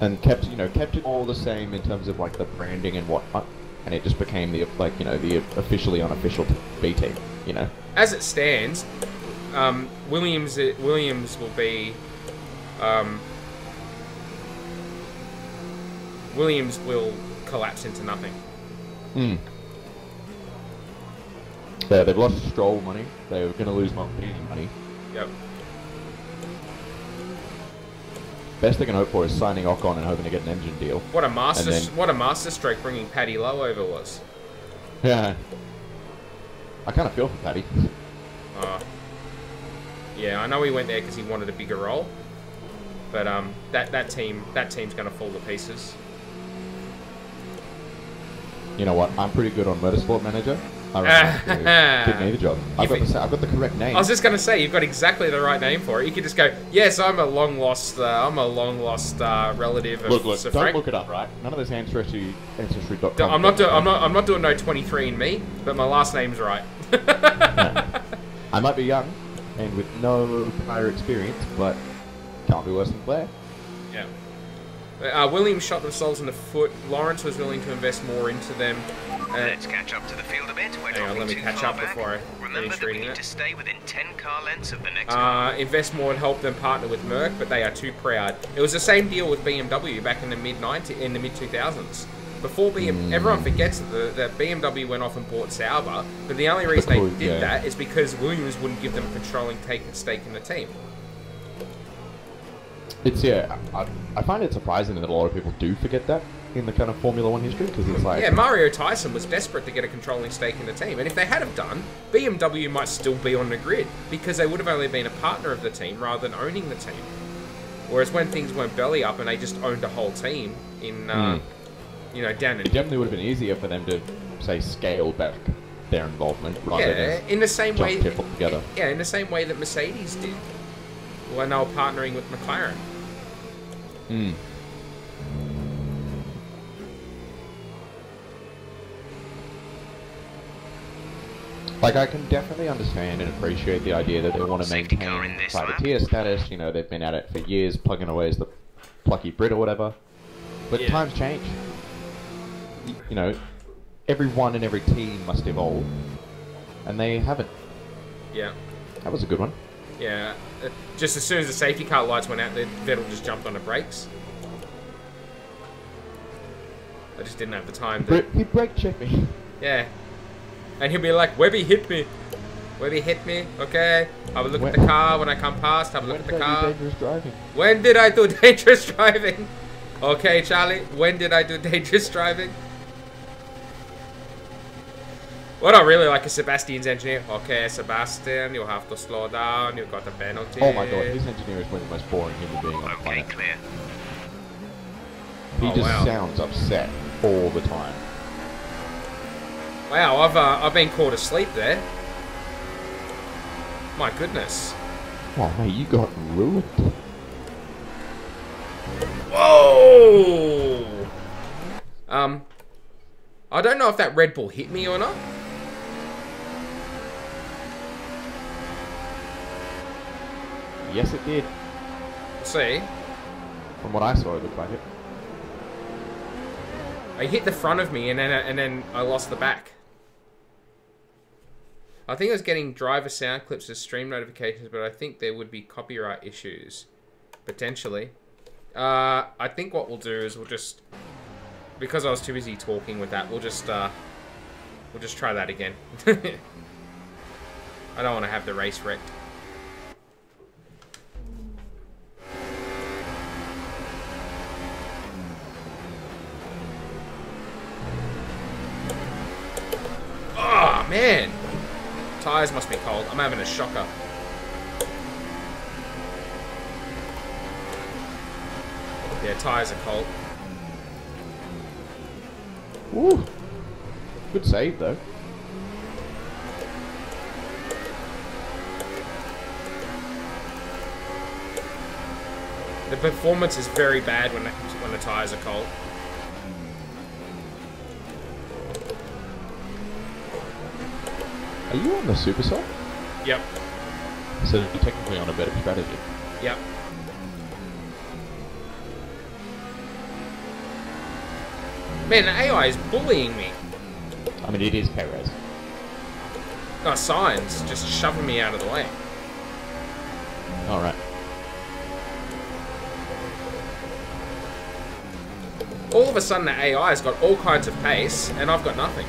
And kept it all the same in terms of like the branding and whatnot, and it just became the officially unofficial B team. You know. As it stands, Williams will be. Williams will collapse into nothing. Yeah, they've lost Stroll money. They're going to lose money. Yep. Best they can hope for is signing Ocon and hoping to get an engine deal. What a masterstroke bringing Paddy Lowe over was. Yeah. I kind of feel for Paddy. Yeah, I know he went there because he wanted a bigger role, but that team's going to fall to pieces. You know what? I'm pretty good on Motorsport Manager. I reckon give me the job. I've got the correct name. I was just going to say, you've got exactly the right name for it. You could just go, yes, I'm a long lost relative of Look, Sir don't Frank. look it up, right? None of this ancestry.com. I'm not doing no 23andMe, but my last name's right. Yeah. I might be young and with no prior experience, but can't be worse than Blair. Yeah. Williams shot themselves in the foot. Lawrence was willing to invest more into them. Let's catch up to the field a bit. We're Hang on, let me too catch far up back. before I Remember finish that we reading need it. to stay within 10 car lengths of the next car. Invest more and help them partner with Merck, but they are too proud. It was the same deal with BMW back in the mid 2000s. Before everyone forgets that BMW went off and bought Sauber, but the only reason they did that is because Williams wouldn't give them a controlling stake in the team. It's I find it surprising that a lot of people do forget that in the kind of Formula 1 history, because it's like... Yeah, Mario Tyson was desperate to get a controlling stake in the team, and if they had have done, BMW might still be on the grid, because they would have only been a partner of the team rather than owning the team. Whereas when things went belly up and they just owned a whole team in, down in... It definitely would have been easier for them to, say, scale back their involvement rather than in the same way. Jump tip together. Yeah, in the same way that Mercedes did when they were partnering with McLaren. Like, I can definitely understand and appreciate the idea that they want to maintain privateer status. You know, they've been at it for years, plugging away as the plucky Brit or whatever. But times change. You know, everyone and every team must evolve, and they haven't. Yeah. That was a good one. Yeah. Just as soon as the safety car lights went out, Vettel just jumped on the brakes. I just didn't have the time to... He brake checked me. Yeah. And he'll be like, Webby hit me. Webby hit me, okay? Have a look at the car when I come past. Have a look at the car. Dangerous driving? When did I do dangerous driving? Okay, Charlie, when did I do dangerous driving? What I really like is Sebastian's engineer. Okay, Sebastian, you'll have to slow down. You've got a penalty. Oh my god, his engineer is one of the most boring human beings on the planet. Okay, clear. He just sounds upset all the time. Wow, I've been caught asleep there. My goodness. Oh mate, you got ruined. Whoa! I don't know if that Red Bull hit me or not. Yes, it did. See? From what I saw, it looked like it. I hit the front of me and then I lost the back. I think I was getting driver sound clips as stream notifications, but I think there would be copyright issues. Potentially. I think what we'll do is we'll just... Because I was too busy talking with that, we'll just try that again. I don't want to have the race wrecked. Oh, man! Tires must be cold. I'm having a shocker. Yeah, tires are cold. Ooh. Good save, though. The performance is very bad when the tires are cold. Are you on the super soft? Yep. So you're technically on a better strategy. Yep. Man, the AI is bullying me. I mean, it is Perez. No, signs just shoving me out of the way. Alright. All of a sudden, the AI's got all kinds of pace, and I've got nothing.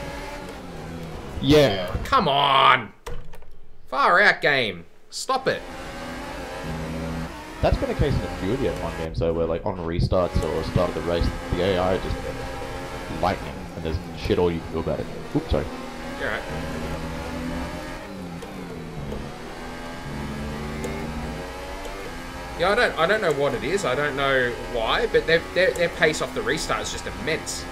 Yeah. Come on! Far out, game. Stop it. That's been the case in a few of the F1 games, though, where, like, on restarts or start of the race, the AI just lightning, and there's shit all you can do about it. Oops, sorry. You're right. Yeah, I don't know what it is. I don't know why, but their pace off the restart is just immense.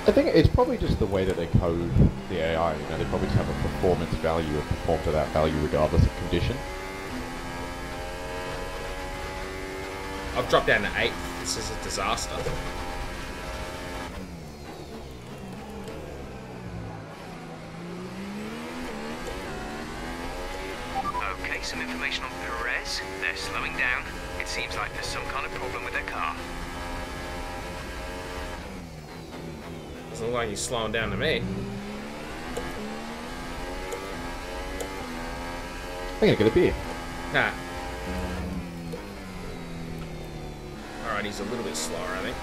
I think it's probably just the way that they code the AI. You know, they probably just have a performance value and perform to that value regardless of condition. I've dropped down to 8th. This is a disaster. Okay, some information on Perez. They're slowing down. It seems like there's some kind of problem with their car. Doesn't look like he's slowing down to me. I'm gonna get a beer. Nah. Alright, he's a little bit slower, I think.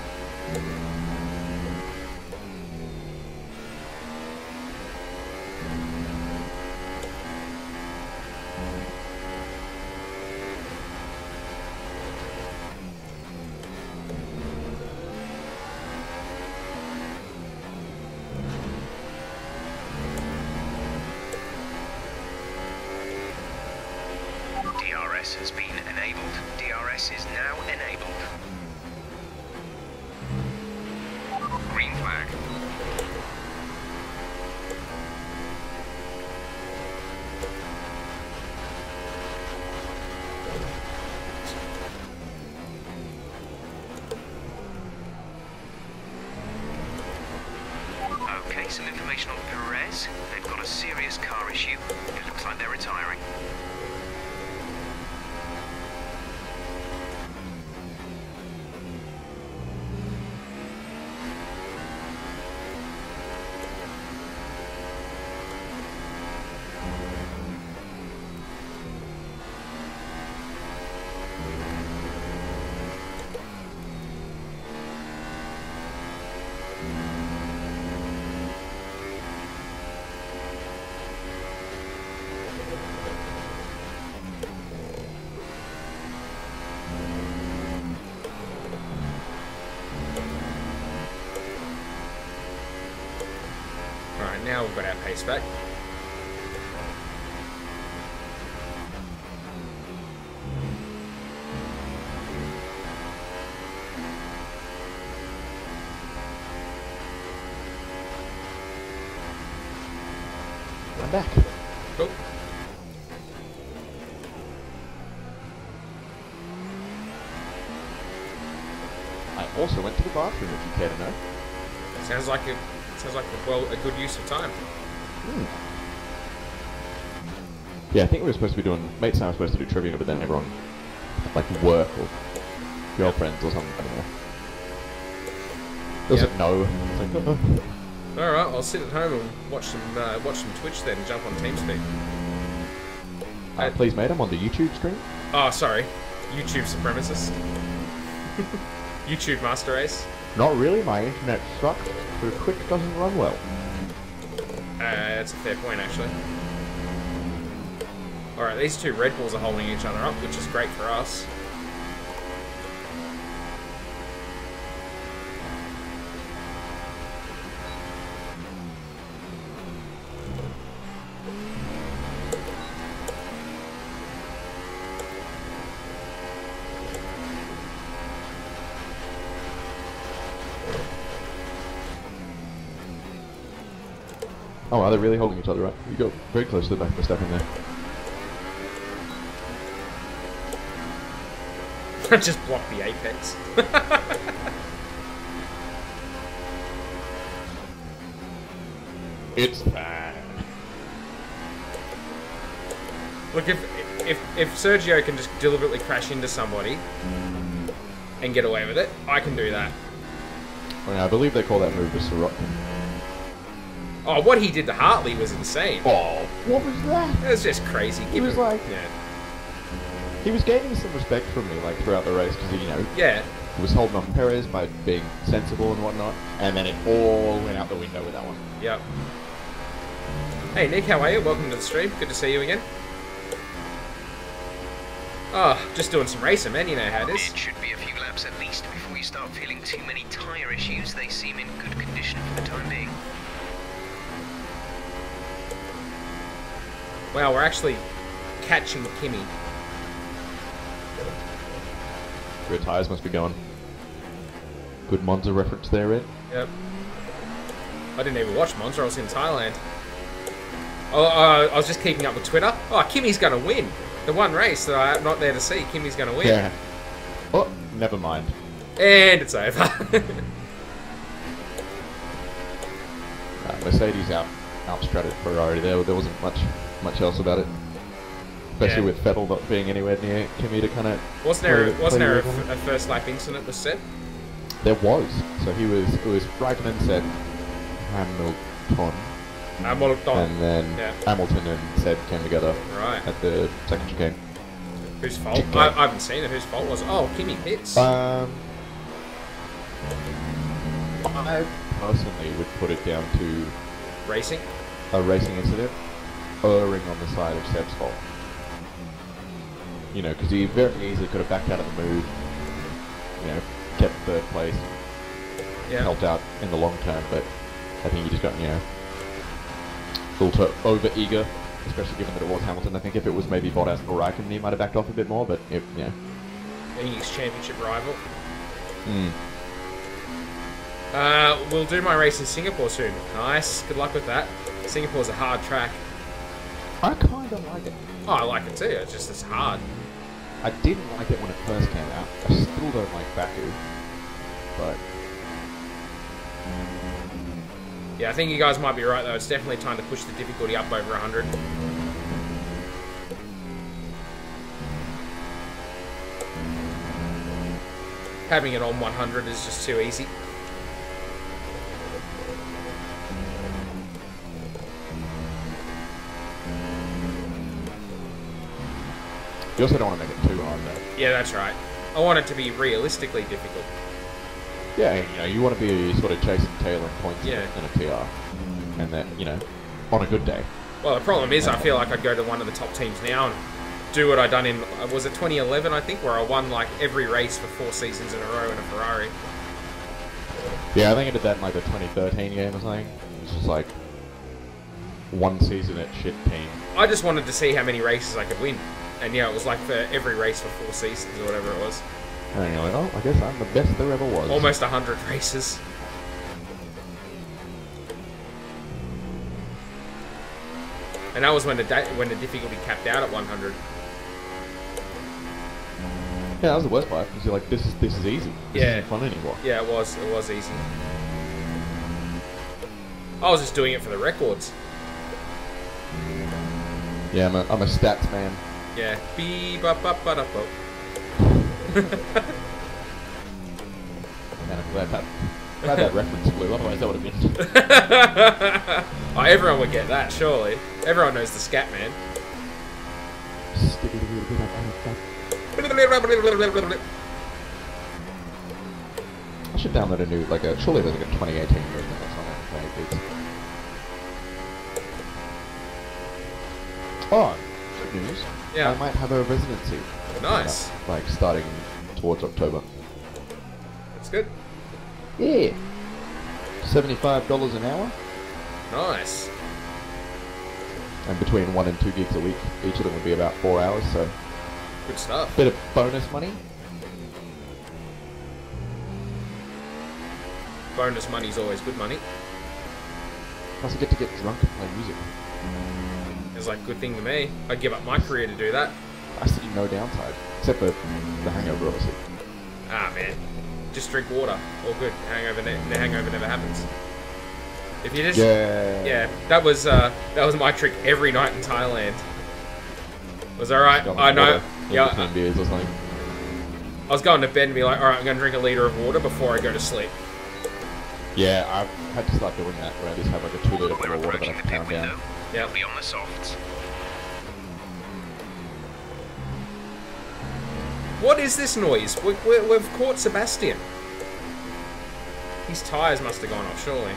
DRS has been enabled. DRS is now enabled. Green flag. Okay, some information on Perez. They've got a serious car issue. It looks like they're retiring. Alright, now we've got our pace back. I'm back. Cool. I also went to the bathroom, if you care to know. Sounds like a good use of time. Yeah, I think we were supposed to be doing... Mates and I were supposed to do trivia, but then everyone had, like, work or girlfriends or something. I don't know. It was like, no. It's like, Alright, I'll sit at home and watch some Twitch then and jump on TeamSpeak. please, mate, I'm on the YouTube stream. Oh, sorry. YouTube supremacist. YouTube master race. Not really, my internet sucks. The Twitch doesn't run well. That's a fair point, actually. Alright, these two Red Bulls are holding each other up, which is great for us. Oh, are they really holding each other up? You got very close to the back of the step in there. Just block the apex. It's bad. Look, if Sergio can just deliberately crash into somebody and get away with it, I can do that. Well, I believe they call that move the Sirocco. Oh, what he did to Hartley was insane. Oh, what was that? It was just crazy. He was like... Yeah. He was gaining some respect from me, like, throughout the race, because, you know... Yeah. He was holding on Perez by being sensible and whatnot, and then it all went out the window with that one. Yep. Hey, Nick, how are you? Welcome to the stream. Good to see you again. Oh, just doing some racing, man. You know how it is. It should be a few laps at least before you start feeling too many tyre issues. They seem in good condition for the time being. Wow, we're actually catching Kimi. Your tyres must be going. Good Monza reference there, Ed. Yep. I didn't even watch Monza. I was in Thailand. Oh, I was just keeping up with Twitter. Oh, Kimi's going to win. The one race that I'm not there to see, Kimi's going to win. Yeah. Oh, never mind. And it's over. Mercedes outstrutted Ferrari there. There wasn't much else about it. Especially with Vettel not being anywhere near Kimi to kind of... Wasn't there a first lap incident was said? There was. So it was Raikkonen said Hamilton. And then Hamilton and Seb came together at the second chicane. Whose fault? I haven't seen it. Whose fault was it? Oh, Kimi pits. I personally would put it down to... Racing? A racing incident. Erring on the side of Seb's fault. You know, because he very easily could have backed out of the move. You know, kept third place. Yeah. Helped out in the long term, but I think he just got, you know... a little over-eager, especially given that it was Hamilton. I think if it was maybe Bottas or Raikkonen, he might have backed off a bit more, but, yeah. His championship rival. Hmm. We'll do my race in Singapore soon. Nice. Good luck with that. Singapore's a hard track. I kind of like it. Oh, I like it too. It's hard. I didn't like it when it first came out. I still don't like Baku, but... Yeah, I think you guys might be right though. It's definitely time to push the difficulty up over 100. Having it on 100 is just too easy. You also don't want to make it too hard though. Yeah, that's right. I want it to be realistically difficult. Yeah, you know, you want to be sort of chasing tail and points in a PR. And that, you know, on a good day. Well, the problem is I feel like I'd go to one of the top teams now and do what I done in, was it 2011, I think, where I won like every race for 4 seasons in a row in a Ferrari. Yeah, I think I did that in like the 2013 game or something. It was just like one season at shit team. I just wanted to see how many races I could win. And yeah, it was like for every race for 4 seasons or whatever it was. And you're like, oh, I guess I'm the best there ever was. Almost 100 races. And that was when the difficulty capped out at 100. Yeah, that was the worst part, because you're like, this is easy. This isn't fun anymore. Yeah, it was easy. I was just doing it for the records. Yeah, I'm a stats man. Yeah. Beep up up up up. Man, I'm glad that reference flew. Otherwise, that would have been. Oh, everyone would get that, surely. Everyone knows the scat man. I should download a new, surely there's like a 2018 version or something. Oh, good news. Yeah. I might have a residency. Nice. Starting towards October. That's good. Yeah. $75 an hour. Nice. And between 1 and 2 gigs a week. Each of them would be about 4 hours, so... Good stuff. Bit of bonus money. Bonus money's always good money. Plus I get to get drunk and play music. It's like a good thing to me. I'd give up my career to do that. I see no downside. Except for the hangover, obviously. Ah, man. Just drink water. All good. The hangover never happens. If you just... Yeah, that was my trick every night in Thailand. Was alright. I know. Yeah. Beers or something. I was going to bed and be like, alright, I'm going to drink a litre of water before I go to sleep. Yeah, I've had to start doing that, where I just have like a 2 litre bottle of water that I can pound down. Yeah. Be on the softs. What is this noise? We've caught Sebastian. His tyres must have gone off, surely.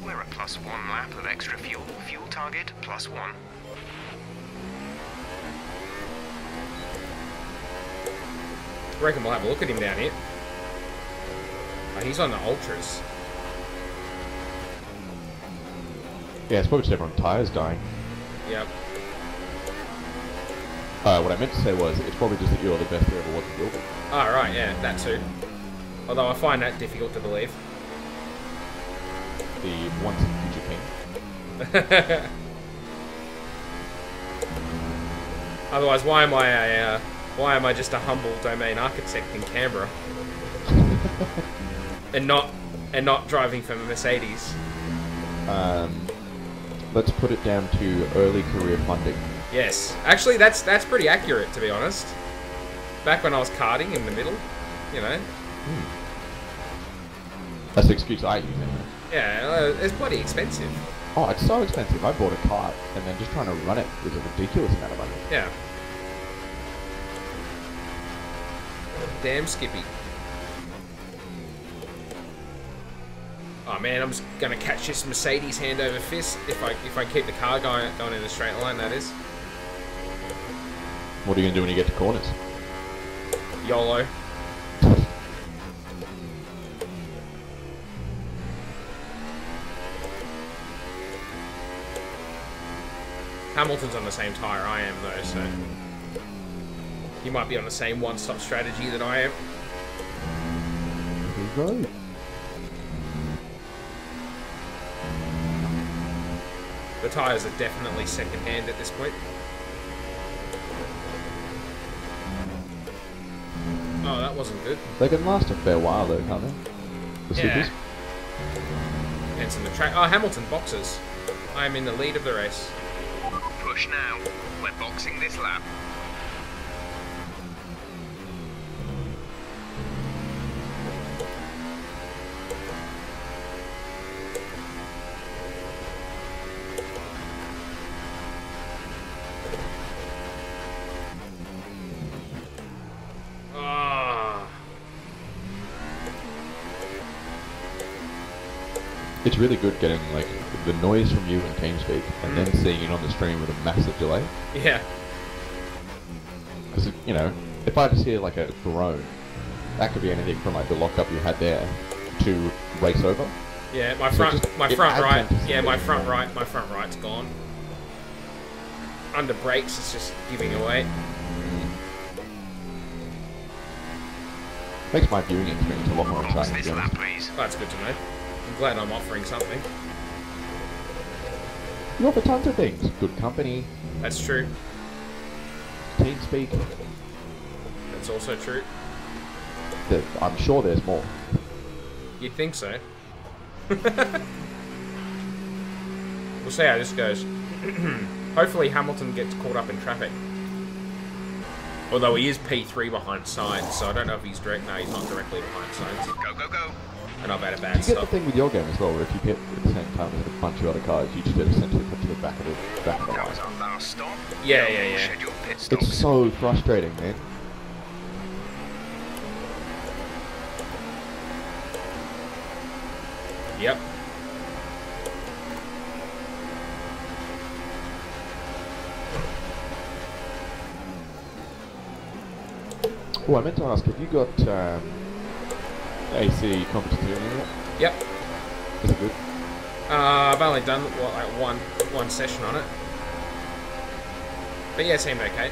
We're a +1 lap of extra fuel. Fuel target +1. I reckon we'll have a look at him down here. Oh, he's on the Ultras. Yeah, it's probably just everyone's tyres dying. Yep. What I meant to say was, it's probably just that you're the best there ever was in building. Oh, right, yeah, that too. Although I find that difficult to believe. The once and future king. Otherwise, why am I just a humble domain architect in Canberra? and not driving for Mercedes? Let's put it down to early career funding. Yes. Actually, that's pretty accurate, to be honest. Back when I was karting in the middle, you know. That's the excuse I use anyway. Yeah, it's bloody expensive. Oh, it's so expensive. I bought a kart, and then just trying to run it was a ridiculous amount of money. Yeah. Damn Skippy. Oh man, I'm just gonna catch this Mercedes hand over fist if I keep the car going in a straight line. That is. What are you gonna do when you get to corners? YOLO. Hamilton's on the same tyre I am though, so he might be on the same one-stop strategy that I am. Right. The tyres are definitely second-hand at this point. Oh, that wasn't good. They can last a fair while though, can't they? The Yeah. supers? Depends on the track. Oh, Hamilton boxes. I am in the lead of the race. Push now. We're boxing this lap. It's really good getting like the noise from you in TeamSpeak and then seeing it on the stream with a massive delay. Yeah. Because, you know, if I just hear like a groan, that could be anything from like the lockup you had there to race over. Yeah, my So front just- my it front adds right. on to Yeah, my something. front right's gone. Under brakes, it's just giving away. Makes my viewing experience a lot more Box exciting. this to be lap, honest. please. That's good to know. I'm glad I'm offering something. You offer tons of things. Good company, That's true. TeamSpeak. That's also true. I'm sure there's more. You'd think so. we'll see how this goes. Hopefully Hamilton gets caught up in traffic. Although he is P3 behind Sainz, so I don't know if he's direct. No, he's not directly behind Sainz. Go, go, go. And I've had a bad You get the stop. thing with your game as well, where if you get at the same time as a bunch of other cars, you just essentially put to the back of the That line. was our last stop. Yeah, No yeah, more yeah. scheduled pit stops. It's so frustrating, man. Yep. Oh, I meant to ask, have you got AC competition yet? Yep. Is it good? I've only done like one session on it. But yeah, it seemed okay.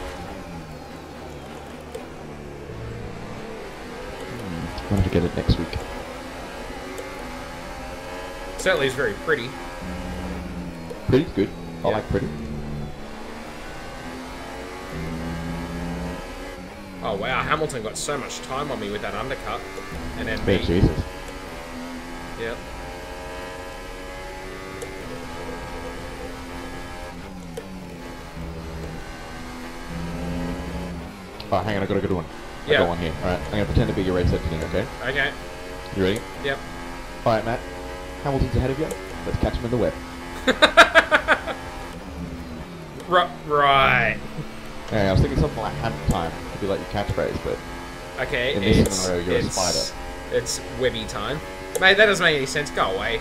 I'm going to get it next week. Certainly is very pretty. Pretty's good. I Yeah. like pretty. Oh wow, Hamilton got so much time on me with that undercut. And then Man, Jesus. Yep. Oh, hang on, I got a good one. I Yeah. got one here. Alright, I'm going to pretend to be your race engineer, okay? Okay. You ready? Yep. Alright, Matt. Hamilton's ahead of you. Let's catch him in the web. Right. Yeah, I was thinking something like hand time. Could be like your catchphrase, but Okay, in this it's scenario, you're a spider. It's Webby time. Mate, that doesn't make any sense. Go away.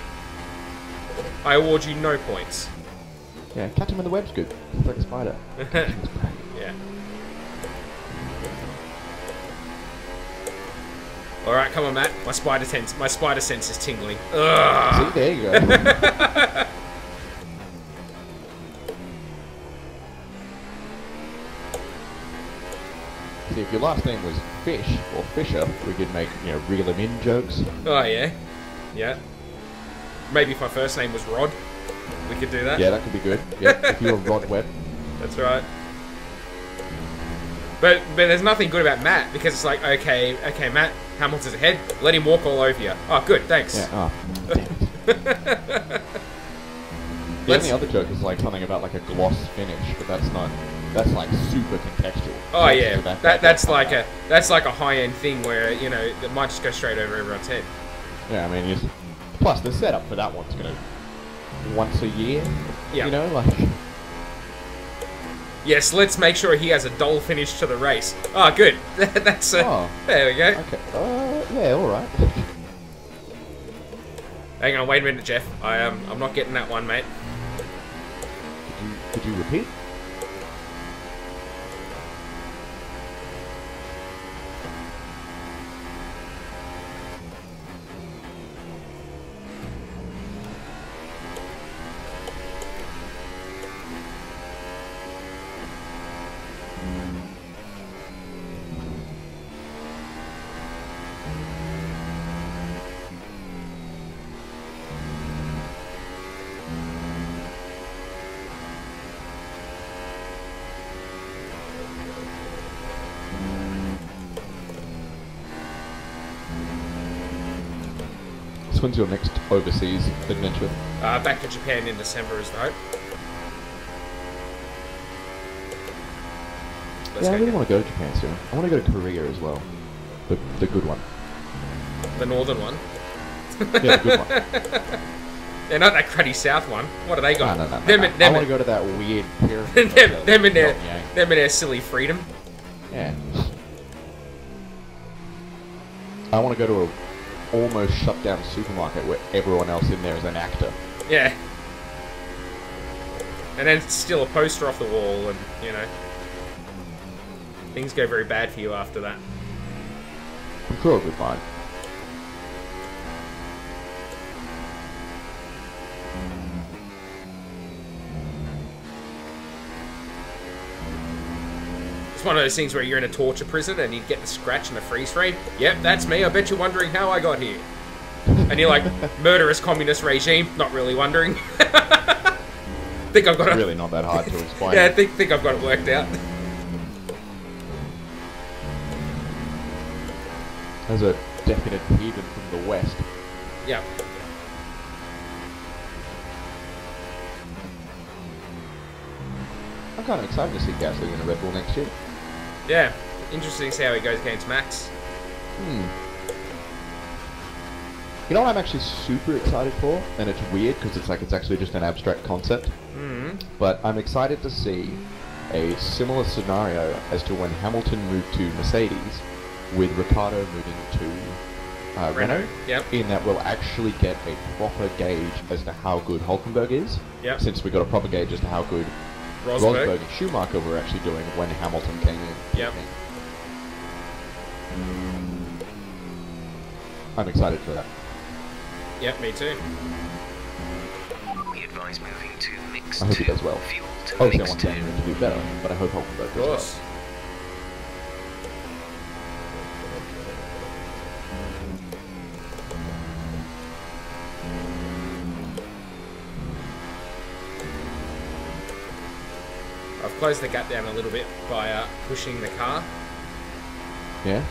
I award you no points. yeah, catch him in the web's good. It's like a spider. Yeah. Alright, come on, Matt. My spider sense is tingling. Ugh. See, there you go. See, if your last name was Fish or Fisher, we could make, you know, reel him in jokes. Oh, yeah. Yeah. Maybe if my first name was Rod, we could do that. Yeah, that could be good. Yeah, if you're Rod Webb. That's right. But there's nothing good about Matt, because it's like, okay, Matt, Hamilton's ahead, let him walk all over you. Oh, good, thanks. Yeah, oh, damn it. The only other joke is like something about like a gloss finish, but that's not. That's like super contextual. Oh yeah, So that's like a high-end thing where, you know, it might just go straight over everyone's head. Yeah, I mean, plus the setup for that one's gonna once a year. Yeah. You know, like. Yes, let's make sure he has a dull finish to the race. Oh, good. That's Oh. there we go. Okay. Yeah, all right. Hang on, wait a minute, Jeff. I'm not getting that one, mate. Could you repeat? When's your next overseas adventure? Back to Japan in December is the hope. Yeah, I really want to go to Japan soon. I want to go to Korea as well. The good one. The northern one. Yeah, the good one. Yeah, not that cruddy south one. What are they got? No. Them I want to go to that weird pyramid. them in their silly freedom. Yeah. I want to go to a almost shut down supermarket where everyone else in there is an actor. Yeah. And then steal a poster off the wall, and you know, things go very bad for you after that. I'm sure it'll be fine. It's one of those things where you're in a torture prison and you get the scratch and the freeze frame. Yep, that's me. I bet you're wondering how I got here. And you're like, murderous communist regime. Not really wondering. Think I've got it. Really not that hard to explain. Yeah, I think I've got it worked out. There's a definite heathen from the west. Yeah. I'm kind of excited to see Gasly in a Red Bull next year. Yeah, interesting to see how he goes against Max. You know what I'm actually super excited for? And it's weird because it's actually just an abstract concept. But I'm excited to see a similar scenario as to when Hamilton moved to Mercedes, with Ricciardo moving to Renault. Yep. In that we'll actually get a proper gauge as to how good Hulkenberg is. Yep. Since we got a proper gauge as to how good Rosberg and Schumacher were actually doing when Hamilton came in. Yep. I'm excited for that. Yep, me too. We advise moving to mix I hope he 2. does well. Fuel to Obviously, I mix want 2. Daniel to do better, but I hope Hulkenberg Of does course. well. I've closed the gap down a little bit by pushing the car. Yeah?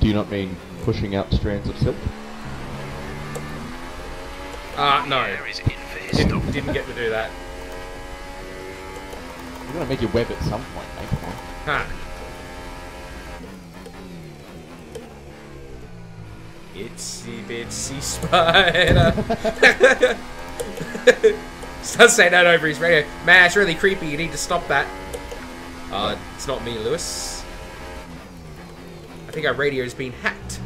Do you not mean pushing out strands of silk? No. Air is in for his stop. Didn't get to do that. You're gonna make your web at some point, mate. Come on. Huh. Itsy bitsy spider. Starts saying that over his radio. Man, it's really creepy. You need to stop that. It's not me, Lewis. I think our radio's been hacked.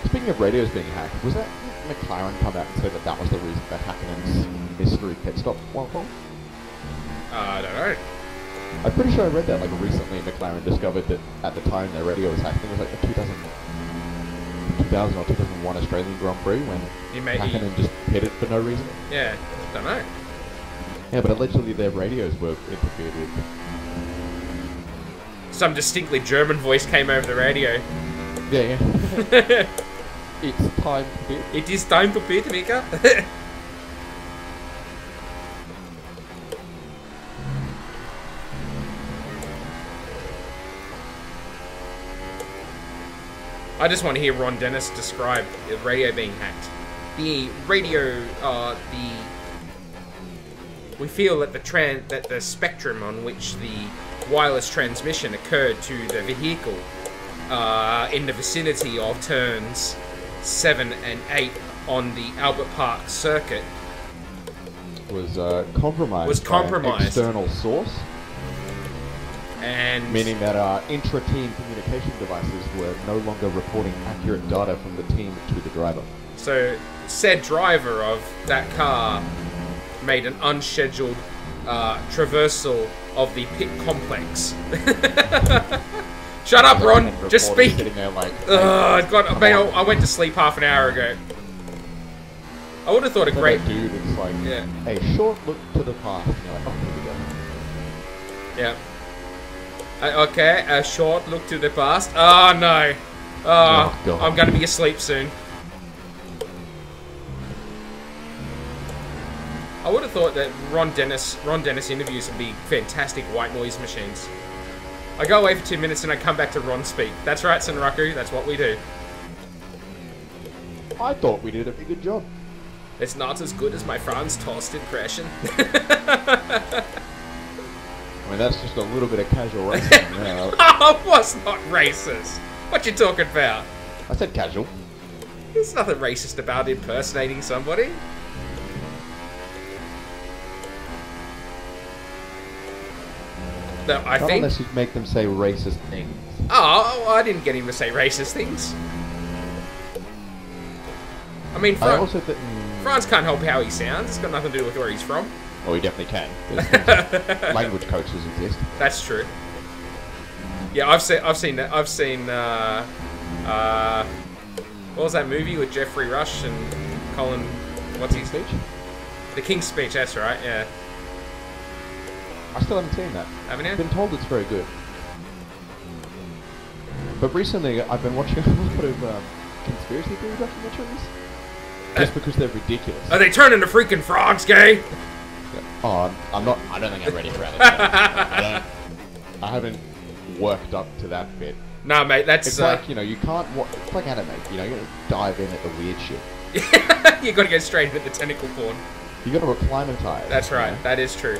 Speaking of radios being hacked, was that McLaren come out and say that that was the reason for Häkkinen's mystery pit stop while wrong? I don't know. I'm pretty sure I read that like recently. McLaren discovered that at the time their radio was hacked. I think it was like the 2000 or 2001 Australian Grand Prix when Häkkinen just hit it for no reason. Yeah, don't know. Yeah, but allegedly their radios were interfered with. Some distinctly German voice came over the radio. Yeah, yeah. It's time to pit. It is time to pit, Mika. I just want to hear Ron Dennis describe the radio being hacked. The radio, we feel that the spectrum on which the wireless transmission occurred to the vehicle in the vicinity of turns 7 and 8 on the Albert Park circuit was compromised. By an external source. And meaning that our intra-team communication devices were no longer reporting accurate data from the team to the driver. So, said driver of that car made an unscheduled traversal of the pit complex. Shut up, Ron! Just speak! Like, God, I went to sleep half an hour ago. I would have thought a great... Dude, it's like, a short look to the past. And you're like, oh, here we go. Yeah. Okay, a short look to the past. Oh, no. Oh, I'm going to be asleep soon. I would have thought that Ron Dennis interviews would be fantastic white noise machines. I go away for 2 minutes and I come back to Ron speak. That's right, Senraku. That's what we do. I thought we did a pretty good job. It's not as good as my Franz Tost impression. I mean, that's just a little bit of casual racing. Oh, I was not racist. What you talking about? I said casual. There's nothing racist about impersonating somebody. No, I Not think... unless you make them say racist things. Oh, I didn't get him to say racist things. I mean, Franz can't help how he sounds. It's got nothing to do with where he's from. Well, he definitely can. Language coaches exist. That's true. Yeah, I've seen that. I've seen. What was that movie with Jeffrey Rush and Colin? What's his speech? The King's Speech. That's right. Yeah. I still haven't seen that. Haven't you? I've been told it's very good. But recently, I've been watching a lot of conspiracy theory documentaries. Just because they're ridiculous. Are they turning to freaking frogs gay? Oh, I don't think I'm ready for that. I haven't worked up to that bit. Nah, mate, that's... It's like, you know, you can't... It's like anime, you know, you gotta dive in at the weird shit. You gotta go straight into the tentacle porn. You got to acclimatize. That's right. You know? That is true.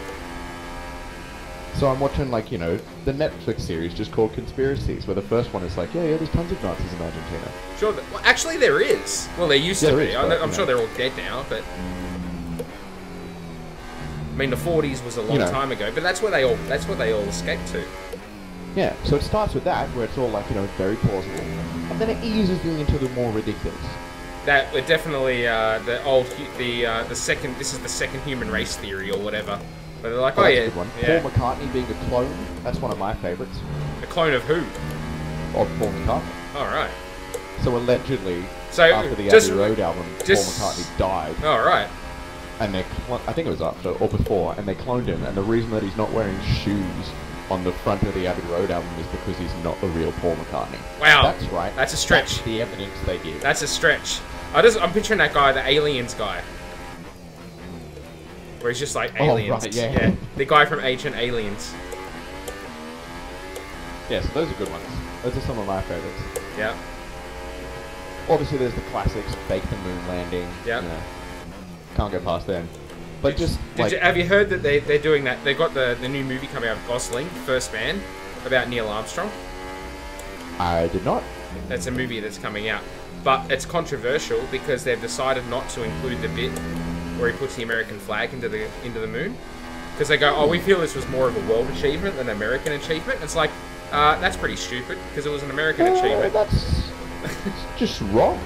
So I'm watching, like, you know, the Netflix series just called Conspiracies, where the first one is like, yeah, there's tons of Nazis in Argentina. Sure. Well, actually, there is. Well, there used to There be. is, I'm but, I'm you sure know. they're all dead now, but I mean, the 40s was a long You know. time ago. But that's where they all escaped to. Yeah, so it starts with that, where it's all, like, you know, very plausible. And then it eases you into the more ridiculous. That were definitely the second. This is the second human race theory or whatever. But they're like, Oh, oh that's yeah, a good one. yeah. Paul McCartney being a clone, that's one of my favourites. A clone of who? Of Paul McCartney. All right. So allegedly, So, after the just- Abbey Road album, just- Paul McCartney died. All right. And I think it was after or before, and they cloned him. And the reason that he's not wearing shoes on the front of the Abbey Road album is because he's not the real Paul McCartney. Wow. That's right. That's a stretch. That's the evidence they give. That's a stretch. I'm picturing that guy, the Aliens guy. Where he's just like Aliens. right, yeah. The guy from Ancient Aliens. Yeah, so those are good ones. Those are some of my favourites. Yeah. Obviously, there's the classics, Fake the Moon Landing. Yeah. You know, can't go past them. But Have you heard that they're doing that? They got the new movie coming out of Gosling, First Man, about Neil Armstrong. I did not. That's a movie that's coming out. But it's controversial because they've decided not to include the bit where he puts the American flag into the moon. Because they go, oh, we feel this was more of a world achievement than an American achievement. It's like, that's pretty stupid because it was an American achievement. That's just wrong.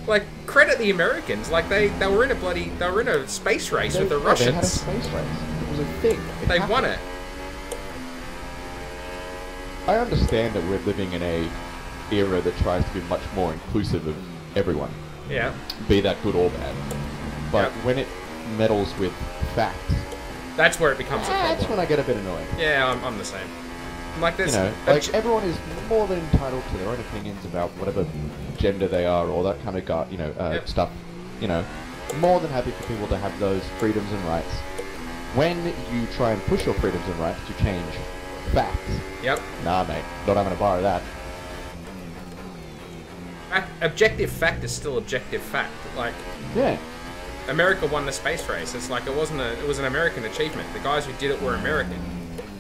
Like, credit the Americans. Like, they were in a space race with the They had a Russians. space race. It was a thing. They won it. I understand that we're living in a era that tries to be much more inclusive of everyone, Yeah. be that good or bad. But Yep. when it meddles with facts, That's where it becomes a that's problem. when I get a bit annoyed. Yeah, I'm the same. Like You this, know, like everyone is more than entitled to their own opinions about whatever gender they are, or that kind of Yep. stuff. You know, more than happy for people to have those freedoms and rights. When you try and push your freedoms and rights to change facts, Yep. nah, mate, not having to borrow that. Objective fact is still objective fact. Like, Yeah. America won the space race. It's like it was an American achievement. The guys who did it were American.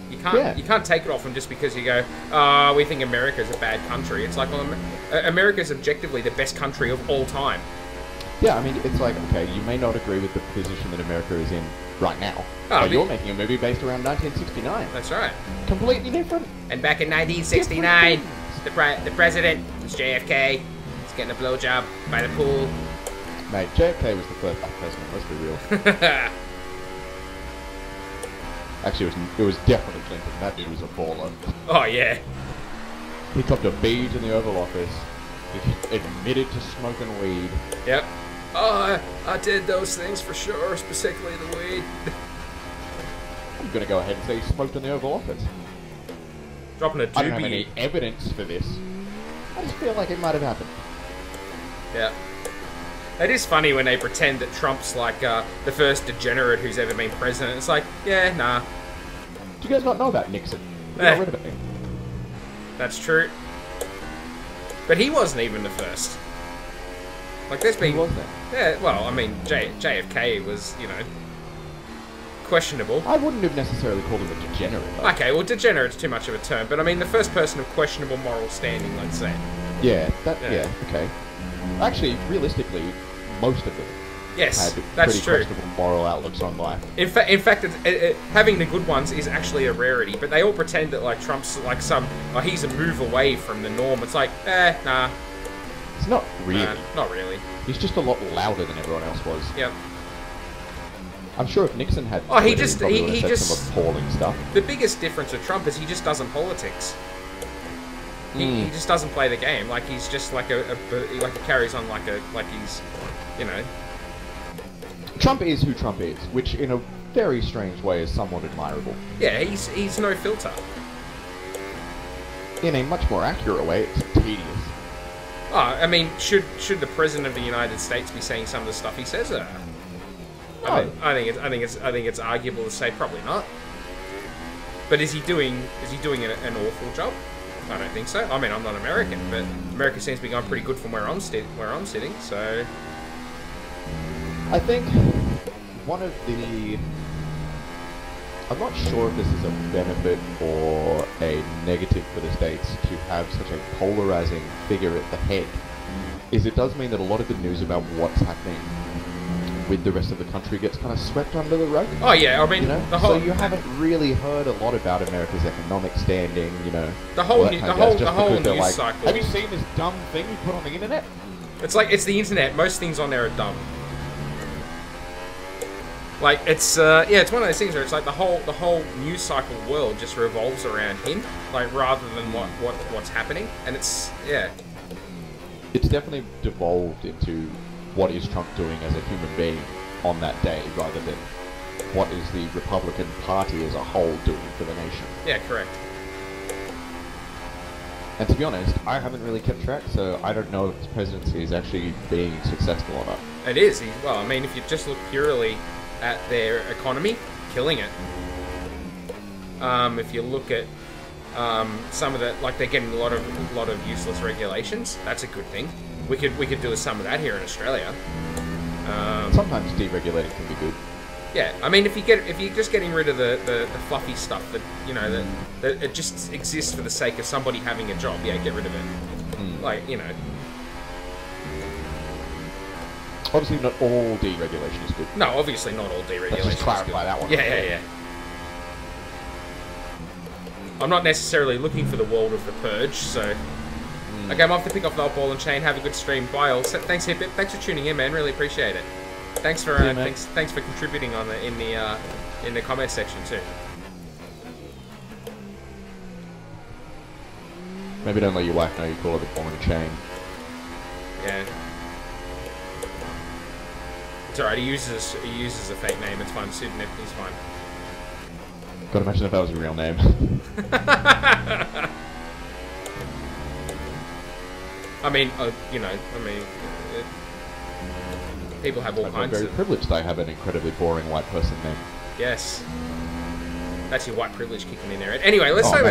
You can't take it off them just because you go, we think America's a bad country. It's like, well, America's objectively the best country of all time. Yeah, I mean, it's like, okay, you may not agree with the position that America is in right now, but you're making a movie based around 1969. That's right. Completely different. And back in 1969, the president was JFK. He's getting a blowjob by the pool. Mate, JFK was the first black president, let's be real. Actually, it was definitely Clinton. That dude was a baller. Oh yeah. He copped a bead in the Oval Office. He admitted to smoking weed. Yep. Oh, I did those things for sure, specifically the weed. I'm gonna go ahead and say he smoked in the Oval Office. Dropping a I don't have doobie. any evidence for this. I just feel like it might have happened. Yeah. It is funny when they pretend that Trump's like the first degenerate who's ever been president. It's like, yeah, nah. Do you guys not know about Nixon? We Eh. got rid of him. That's true. But he wasn't even the first. Like, there's been... Who was that? Yeah, well, I mean, JFK was, questionable. I wouldn't have necessarily called him a degenerate, though. Okay, well, degenerate's too much of a term, but I mean, the first person of questionable moral standing, let's say. Yeah, Yeah. okay. Actually, realistically, most of them Yes, had that's pretty true. questionable moral outlooks on life. In fact, having the good ones is actually a rarity. But they all pretend that like Trump's like he's a move away from the norm. It's like, nah, It's not really. not really. He's just a lot louder than everyone else was. Yep. I'm sure if Nixon had, Oh, he Twitter, just- probably he- would have he said just- some appalling stuff. The biggest difference with Trump is he just doesn't politics. He just doesn't play the game. Like he's just like he carries on like he's, Trump is who Trump is, which in a very strange way is somewhat admirable. Yeah, he's no filter. In a much more accurate way, it's tedious. Oh, I mean, should the president of the United States be saying some of the stuff he says? No. I think it's arguable to say probably not. But is he doing an awful job? I don't think so. I mean, I'm not American, but America seems to be going pretty good from where I'm sitting. So I think one of the... I'm not sure if this is a benefit or a negative for the States to have such a polarizing figure at the head, is it does mean that a lot of the news about what's happening with the rest of the country gets kind of swept under the rug. Oh yeah, I mean, the whole... So you haven't really heard a lot about America's economic standing, you know. The whole news like, cycle. have you seen this dumb thing you put on the internet? It's like, it's the internet. Most things on there are dumb. Like, it's, yeah, it's one of those things where it's like the whole news cycle world just revolves around him, like, rather than what's happening. And it's, yeah. It's definitely devolved into what is Trump doing as a human being on that day, rather than what is the Republican Party as a whole doing for the nation. Yeah, correct. And to be honest, I haven't really kept track, so I don't know if his presidency is actually being successful or not. It is. Well, I mean, if you just look purely at their economy, killing it. If you look at some of the, like, they're getting a lot of useless regulations. That's a good thing. We could do some of that here in Australia. Sometimes deregulating can be good. Yeah, I mean, if you're just getting rid of the fluffy stuff that, you know, that it just exists for the sake of somebody having a job, yeah, get rid of it. Like, you know. Obviously, not all deregulation is good. No, obviously not all deregulation. Let's just clarify that one. Yeah. I'm not necessarily looking for the world of the purge, so. Okay, I'm off to pick up the old ball and chain. Have a good stream. Bye all. Thanks, Hip. Thanks for tuning in, man. Really appreciate it. Thanks for thanks for contributing on in the comment section too. Maybe don't let your wife know you call it the ball and chain. Yeah. It's alright. He uses a fake name. It's fine. Pseudonym. He's fine. Gotta imagine if that was a real name. I mean, you know, people have all kinds I'm very privileged I have an incredibly boring white person name. Yes. That's your white privilege kicking in there. Anyway, let's talk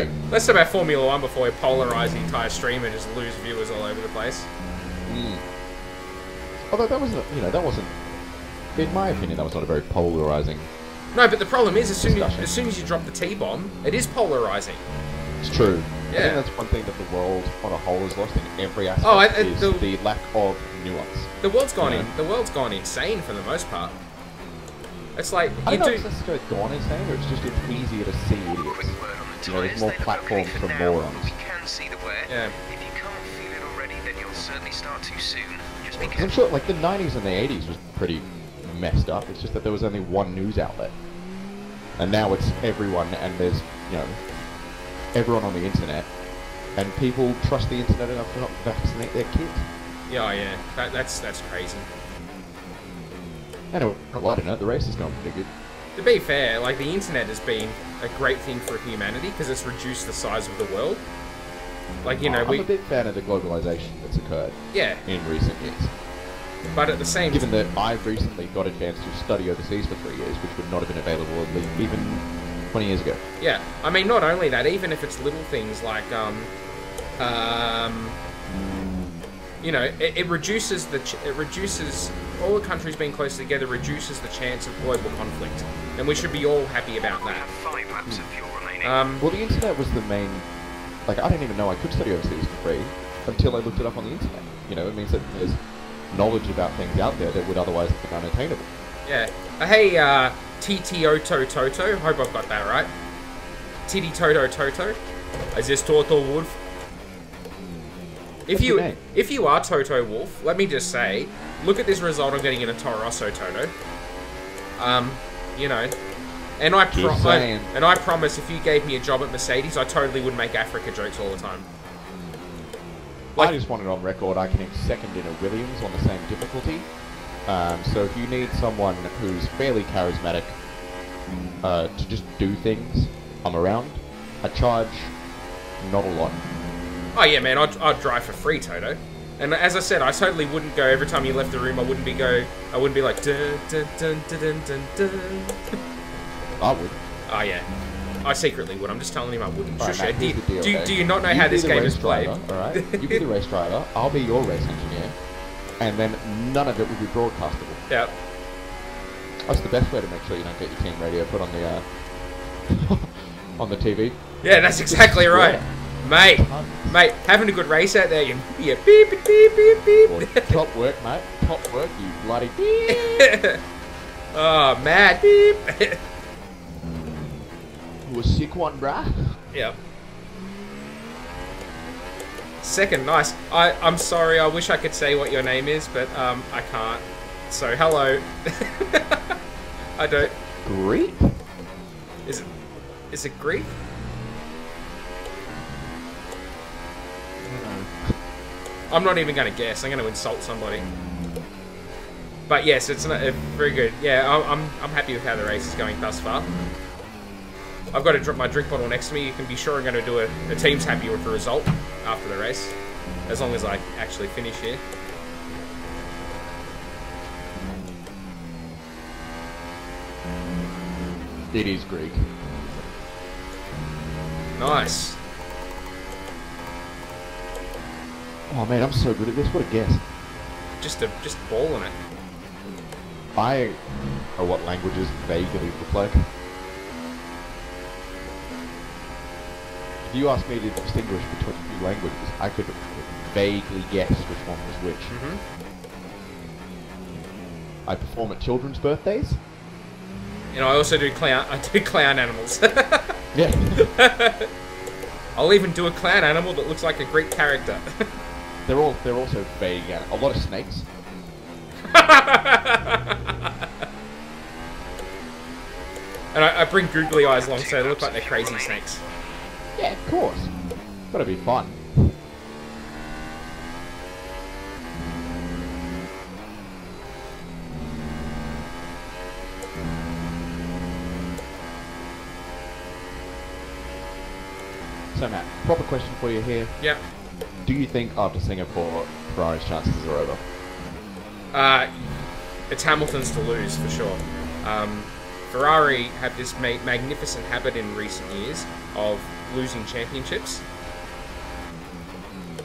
about Formula 1 before we polarize the entire stream and just lose viewers all over the place. Although that wasn't, you know, that wasn't, in my opinion, that was not a very polarizing. No, but the problem is, as soon as you drop the T-bomb, it is polarizing. It's true. Yeah. I think that's one thing that the world on a whole has lost in every aspect, is the lack of nuance. The world's gone insane for the most part. It's like I don't know if it's gone insane, or it's just easier to see idiots. You know, there's more platforms for morons. We can see the wear. Yeah. If you can't feel it already, then you'll certainly start too soon. Just be I'm careful. sure, like, the 90s and the 80s was pretty messed up. It's just that there was only one news outlet. And now it's everyone, and there's, you know, everyone on the internet, and people trust the internet enough to not vaccinate their kids. Yeah. That's crazy. Anyway, a lot of it, the race is going pretty good. To be fair, like, the internet has been a great thing for humanity because it's reduced the size of the world. Like, you know, I'm a big fan of the globalization that's occurred in recent years. But at the same time, given that I recently got a chance to study overseas for 3 years, which would not have been available even 20 years ago. Yeah, I mean, not only that, even if it's little things like, you know, it reduces all the countries being close together reduces the chance of global conflict, and we should be all happy about that. 5 laps of fuel remaining. Well, the internet was the main. Like, I didn't even know I could study overseas for free until I looked it up on the internet. You know, it means that there's knowledge about things out there that would otherwise be unattainable. Yeah. Hey, Titioto Toto. Hope I've got that right. Titty Toto Toto. Is this Toto Wolf? If you are Toto Wolf, let me just say, look at this result I'm getting in a Toro Rosso Toto. You know, and I promise if you gave me a job at Mercedes, I totally would make Africa jokes all the time. Like, I just want it on record, I can second in a Williams on the same difficulty. So if you need someone who's fairly charismatic to just do things, I'm around. I charge not a lot. Oh yeah, man, I'd drive for free, Toto. And as I said, I totally wouldn't go every time you left the room. I wouldn't be like dun dun dun dun dun dun dun. I would. Oh yeah, I secretly would. I'm just telling him I wouldn't. Right, Matt, do you not know how this game is played? All right, you be the race driver. I'll be your race engineer, and then none of it will be broadcastable. Yep. That's the best way to make sure you don't get your team radio put on the on the TV. Yeah, that's exactly right. Mate, having a good race out there, you beep, beep, beep, beep, beep. Well, top work, mate. Top work, you bloody beep. Oh, mad beep. It was a sick one, bruh. Yep. Second, nice. I'm sorry, I wish I could say what your name is, but I can't. So, hello. I don't... Greek? Is it Greek? I'm not even going to guess. I'm going to insult somebody. But yes, it's not, very good. Yeah, I'm happy with how the race is going thus far. I've got to drop my drink bottle next to me. You can be sure I'm going to do the team's happy with the result after the race. As long as I actually finish here. It is Greek. Nice. Oh man, I'm so good at this. What a guess. Just balling it. I know what languages vaguely look like. If you asked me to distinguish between two languages, I could vaguely guess which one was which. Mm-hmm. I perform at children's birthdays. And I also do clown animals. Yeah. I'll even do a clown animal that looks like a Greek character. They're also vague. A lot of snakes. And I bring googly eyes along so they look like they're crazy snakes. Yeah, of course. Gotta be fun. So Matt, proper question for you here. Yep. Do you think after Singapore, Ferrari's chances are over? It's Hamilton's to lose, for sure. Ferrari have this magnificent habit in recent years of losing championships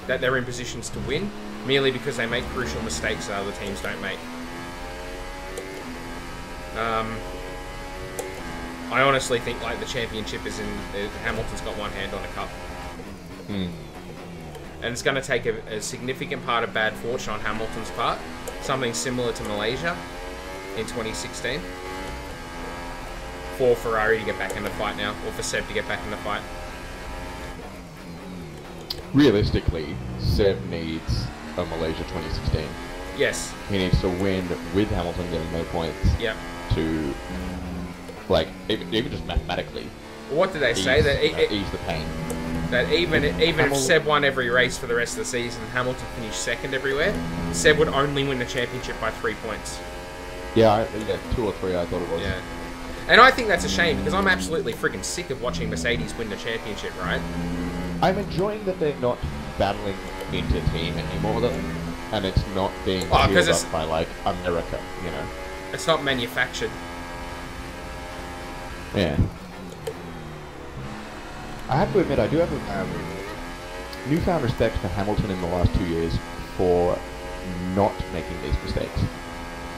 that they're in positions to win, merely because they make crucial mistakes that other teams don't make. I honestly think like the championship is in... Hamilton's got one hand on a cup. Hmm. And it's going to take a significant part of bad fortune on Hamilton's part. Something similar to Malaysia in 2016. For Ferrari to get back in the fight now, or for Seb to get back in the fight. Realistically, Seb needs a Malaysia 2016. Yes. He needs to win with Hamilton getting no points. Yep. To, like, even just mathematically. What did they say? That ease the pain. That even if Seb won every race for the rest of the season, Hamilton finished second everywhere, Seb would only win the championship by 3 points. Yeah, 2 or 3 I thought it was. Yeah. And I think that's a shame, because I'm absolutely freaking sick of watching Mercedes win the championship, right? I'm enjoying that they're not battling into team anymore, though, and it's not being sealed up by, like, America, you know? It's not manufactured. Yeah. I have to admit, I do have a newfound respect for Hamilton in the last 2 years for not making these mistakes.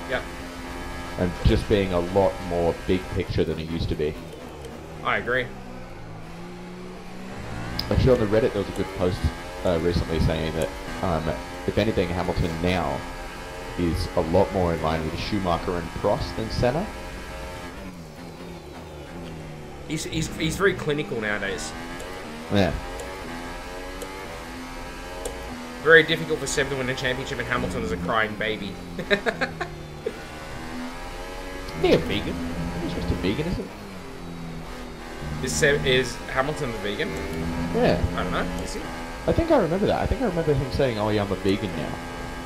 Yep. And just being a lot more big picture than it used to be. I agree. Actually, on the Reddit, there was a good post recently saying that, if anything, Hamilton now is a lot more in line with Schumacher and Prost than Senna. He's very clinical nowadays. Yeah. Very difficult for Seb to win a championship, and Hamilton is a crying baby. Isn't he a vegan? He's just a vegan, isn't he? Is Hamilton a vegan? Yeah. I don't know. Is he? I think I remember that. I think I remember him saying, "Oh yeah, I'm a vegan now,"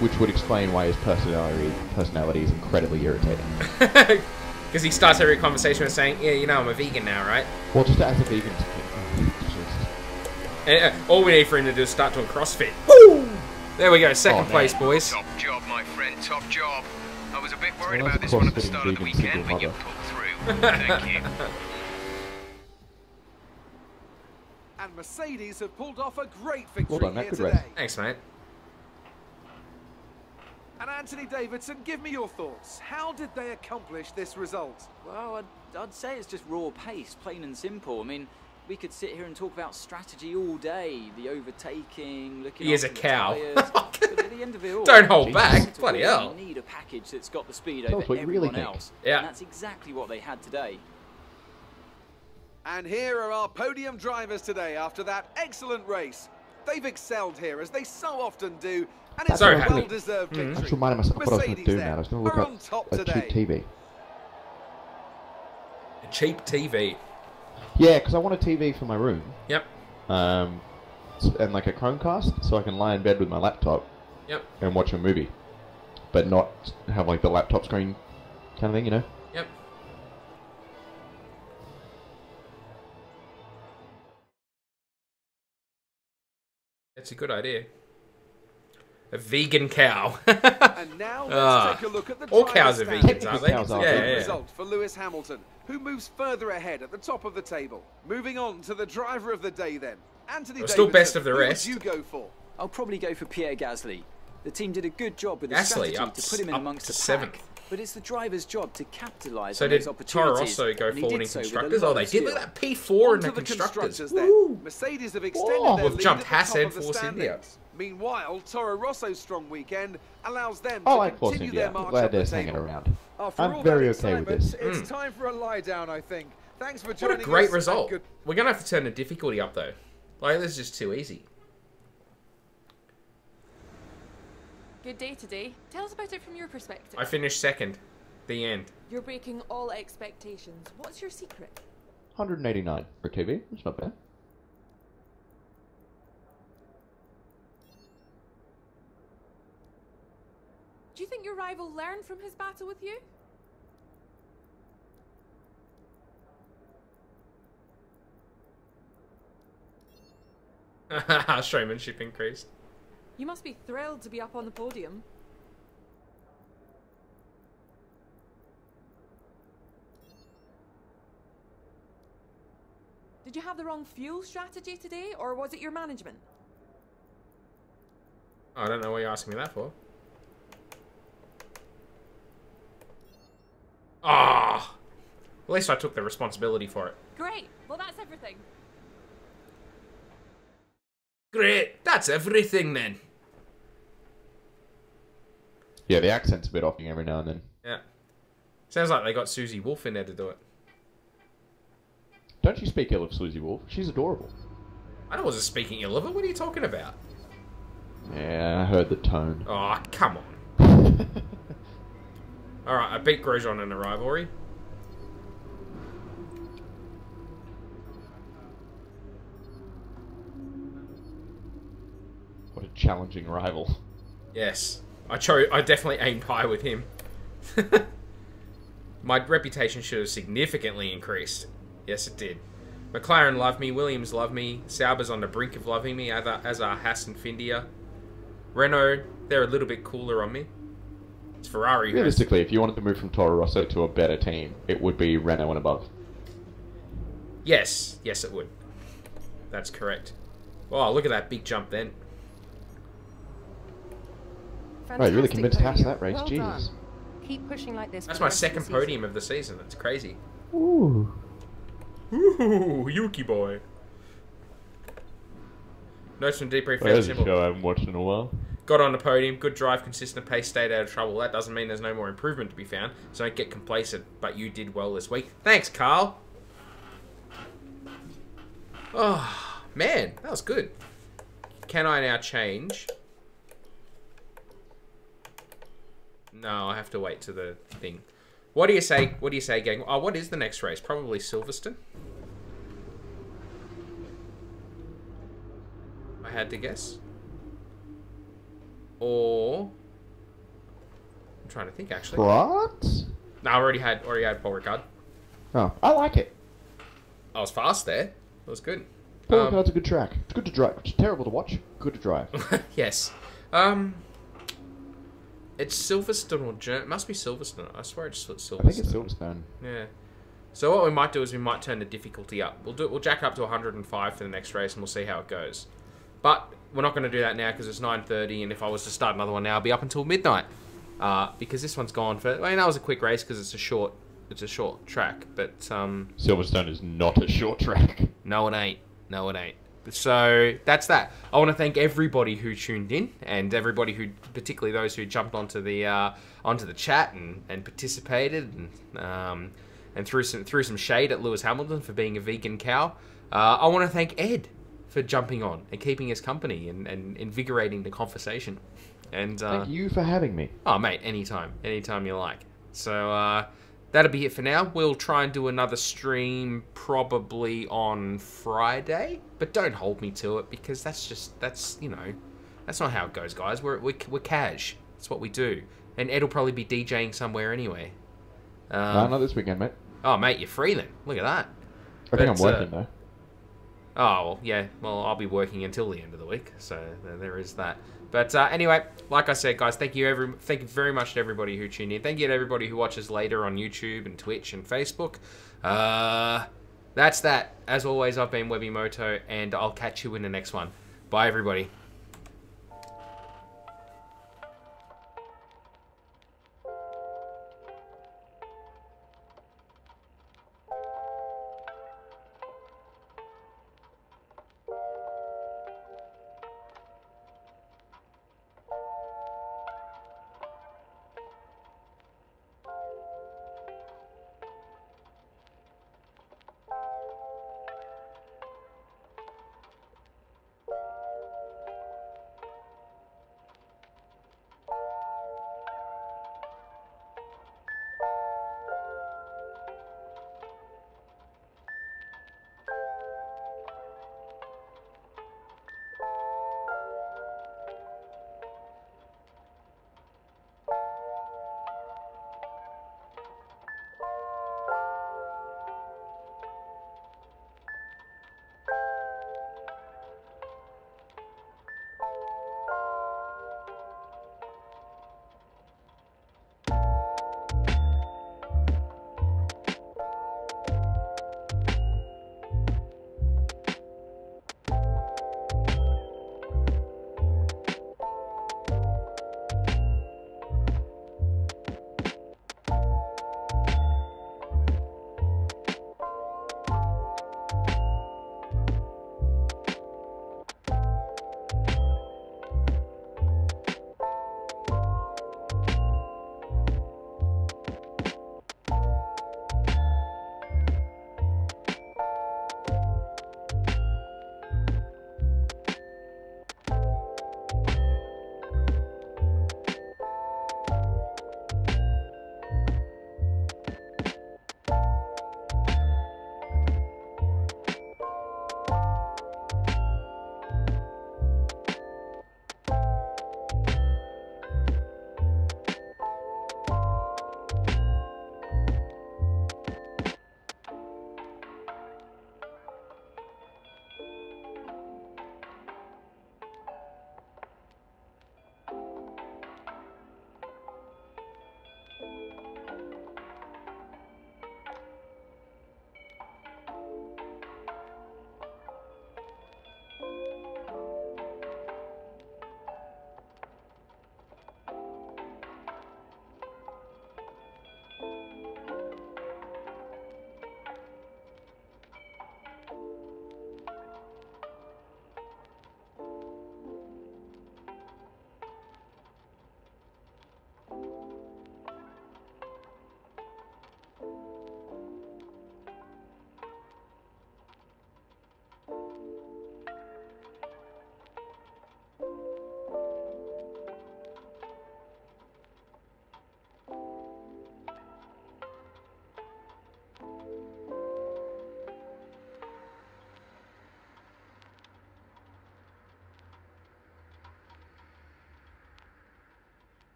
which would explain why his personality is incredibly irritating. Because he starts every conversation with saying, "Yeah, you know, I'm a vegan now, right?" Well, just as a vegan. And, all we need for him to do is start doing CrossFit. Woo! There we go, second place, boys. Top job, my friend, top job. I was a bit worried about this one at the start of the weekend, but you pulled through. Thank you. And Mercedes have pulled off a great victory Well done, here good today. race. Thanks, mate. And Anthony Davidson, give me your thoughts. How did they accomplish this result? Well, I'd say it's just raw pace, plain and simple. I mean, we could sit here and talk about strategy all day, the overtaking, looking He is a after the cow. tyres, but at the end of it all, Don't hold it's back. to Bloody really hell. need a package that's got the speed Tell us over what you really everyone think. else. Yeah. And that's exactly what they had today. And here are our podium drivers today after that excellent race. They've excelled here, as they so often do, and it's So a happy. well-deserved I victory. just reminded myself what I was going to Mercedes do then now. I was going to look are up on top a today. cheap TV. A cheap TV. Yeah, because I want a TV for my room. Yep. And like a Chromecast, so I can lie in bed with my laptop Yep. and watch a movie, but not have like the laptop screen kind of thing, you know? Yep. That's a good idea. A vegan cow. And now let's take a look at the All driver's cows are standings. vegans, aren't they? Cows are Yeah, Good yeah, yeah. result for Lewis Hamilton, who moves further ahead at the top of the table. Moving on to the driver of the day then. Anthony Well, Davidson, still best of the who rest. would you go for? I'll probably go for Pierre Gasly. The team did a good job with the Gasly, strategy up to put him in up amongst to the seventh. pack. But it's the driver's job to capitalise So on did those Toro opportunities. Rosso go and he forward did in so with a constructors? lot Oh, of they did. skill. Look at that P4 in Onto the constructors. then. Woo. Mercedes have extended Whoa. their We've lead jumped at the Haas top and of the Force India. standings. Meanwhile, Toro Rosso's strong weekend allows them I to like Force continue India. their I'm march glad up they're the hanging table. around. After I'm all very that okay with excitement, this. It's time for a lie down, I think. Thanks for What joining a us. great and result. good- We're going to have to turn the difficulty up, though. Like, this is just too easy. Good day today. Tell us about it from your perspective. I finished second. The end. You're breaking all expectations. What's your secret? 189 for TV. That's not bad. Do you think your rival learned from his battle with you? Showmanship increased. You must be thrilled to be up on the podium. Did you have the wrong fuel strategy today, or was it your management? I don't know what you're asking me that for. Ah! At least I took the responsibility for it. Great. Well, that's everything. Great. That's everything then. Yeah, the accent's a bit offing every now and then. Yeah. Sounds like they got Susie Wolf in there to do it. Don't you speak ill of Susie Wolf? She's adorable. I wasn't speaking ill of her. What are you talking about? Yeah, I heard the tone. Oh, come on. Alright, I beat Grosjean in a rivalry. What a challenging rival. Yes. I definitely aimed high with him. My reputation should have significantly increased. Yes, it did. McLaren love me, Williams love me, Sauber's on the brink of loving me, as are Haas and Findia. Renault, they're a little bit cooler on me. It's Ferrari who has... Realistically, if you wanted to move from Toro Rosso to a better team, it would be Renault and above. Yes, yes it would. That's correct. Wow, look at that big jump then. Oh, you really Fantastic convinced Haas podium. that race, Well Jesus. done. Keep pushing like this. That's for my the rest of the second season. podium of the season. That's crazy. Ooh. Ooh, Yuki boy. Notes from Deep Reef, fairly There's a simple. show I haven't watched in a while. Got on the podium, good drive, consistent pace, stayed out of trouble. That doesn't mean there's no more improvement to be found, so don't get complacent, but you did well this week. Thanks, Carl. Oh, man, that was good. Can I now change? No, I have to wait to the thing. What do you say? What do you say, gang? Oh, what is the next race? Probably Silverstone. I had to guess. Or I'm trying to think actually. What? No, I already had Paul Ricard. Oh, I like it. I was fast there. That was good. Paul Ricard's a good track. It's good to drive. It's terrible to watch. Good to drive. Yes. It's Silverstone or It must be Silverstone. I swear it's Silverstone. I think it's Silverstone. Yeah. So what we might do is we might turn the difficulty up. We'll jack it up to 105 for the next race, and we'll see how it goes. But we're not going to do that now because it's 9:30, and if I was to start another one now, I'd be up until midnight. because this one's gone for. I mean, that was a quick race because it's a short track, but Silverstone is not a short track. No, it ain't. No, it ain't. So that's that. I want to thank everybody who tuned in, and everybody who, particularly those who jumped onto the chat and participated and threw some shade at Lewis Hamilton for being a vegan cow. I want to thank Ed for jumping on and keeping us company and invigorating the conversation. And thank you for having me. Oh, mate, anytime you like. So that'll be it for now. We'll try and do another stream probably on Friday, but don't hold me to it because that's not how it goes, guys. We're cash. That's what we do. And Ed will probably be DJing somewhere anyway. No, not this weekend, mate. Oh, mate, you're free then. Look at that. I think I'm working though. Oh, well, yeah. Well, I'll be working until the end of the week, so there is that. But anyway, like I said, guys, thank you very much to everybody who tuned in. Thank you to everybody who watches later on YouTube and Twitch and Facebook. That's that. As always, I've been Webby Moto, and I'll catch you in the next one. Bye, everybody.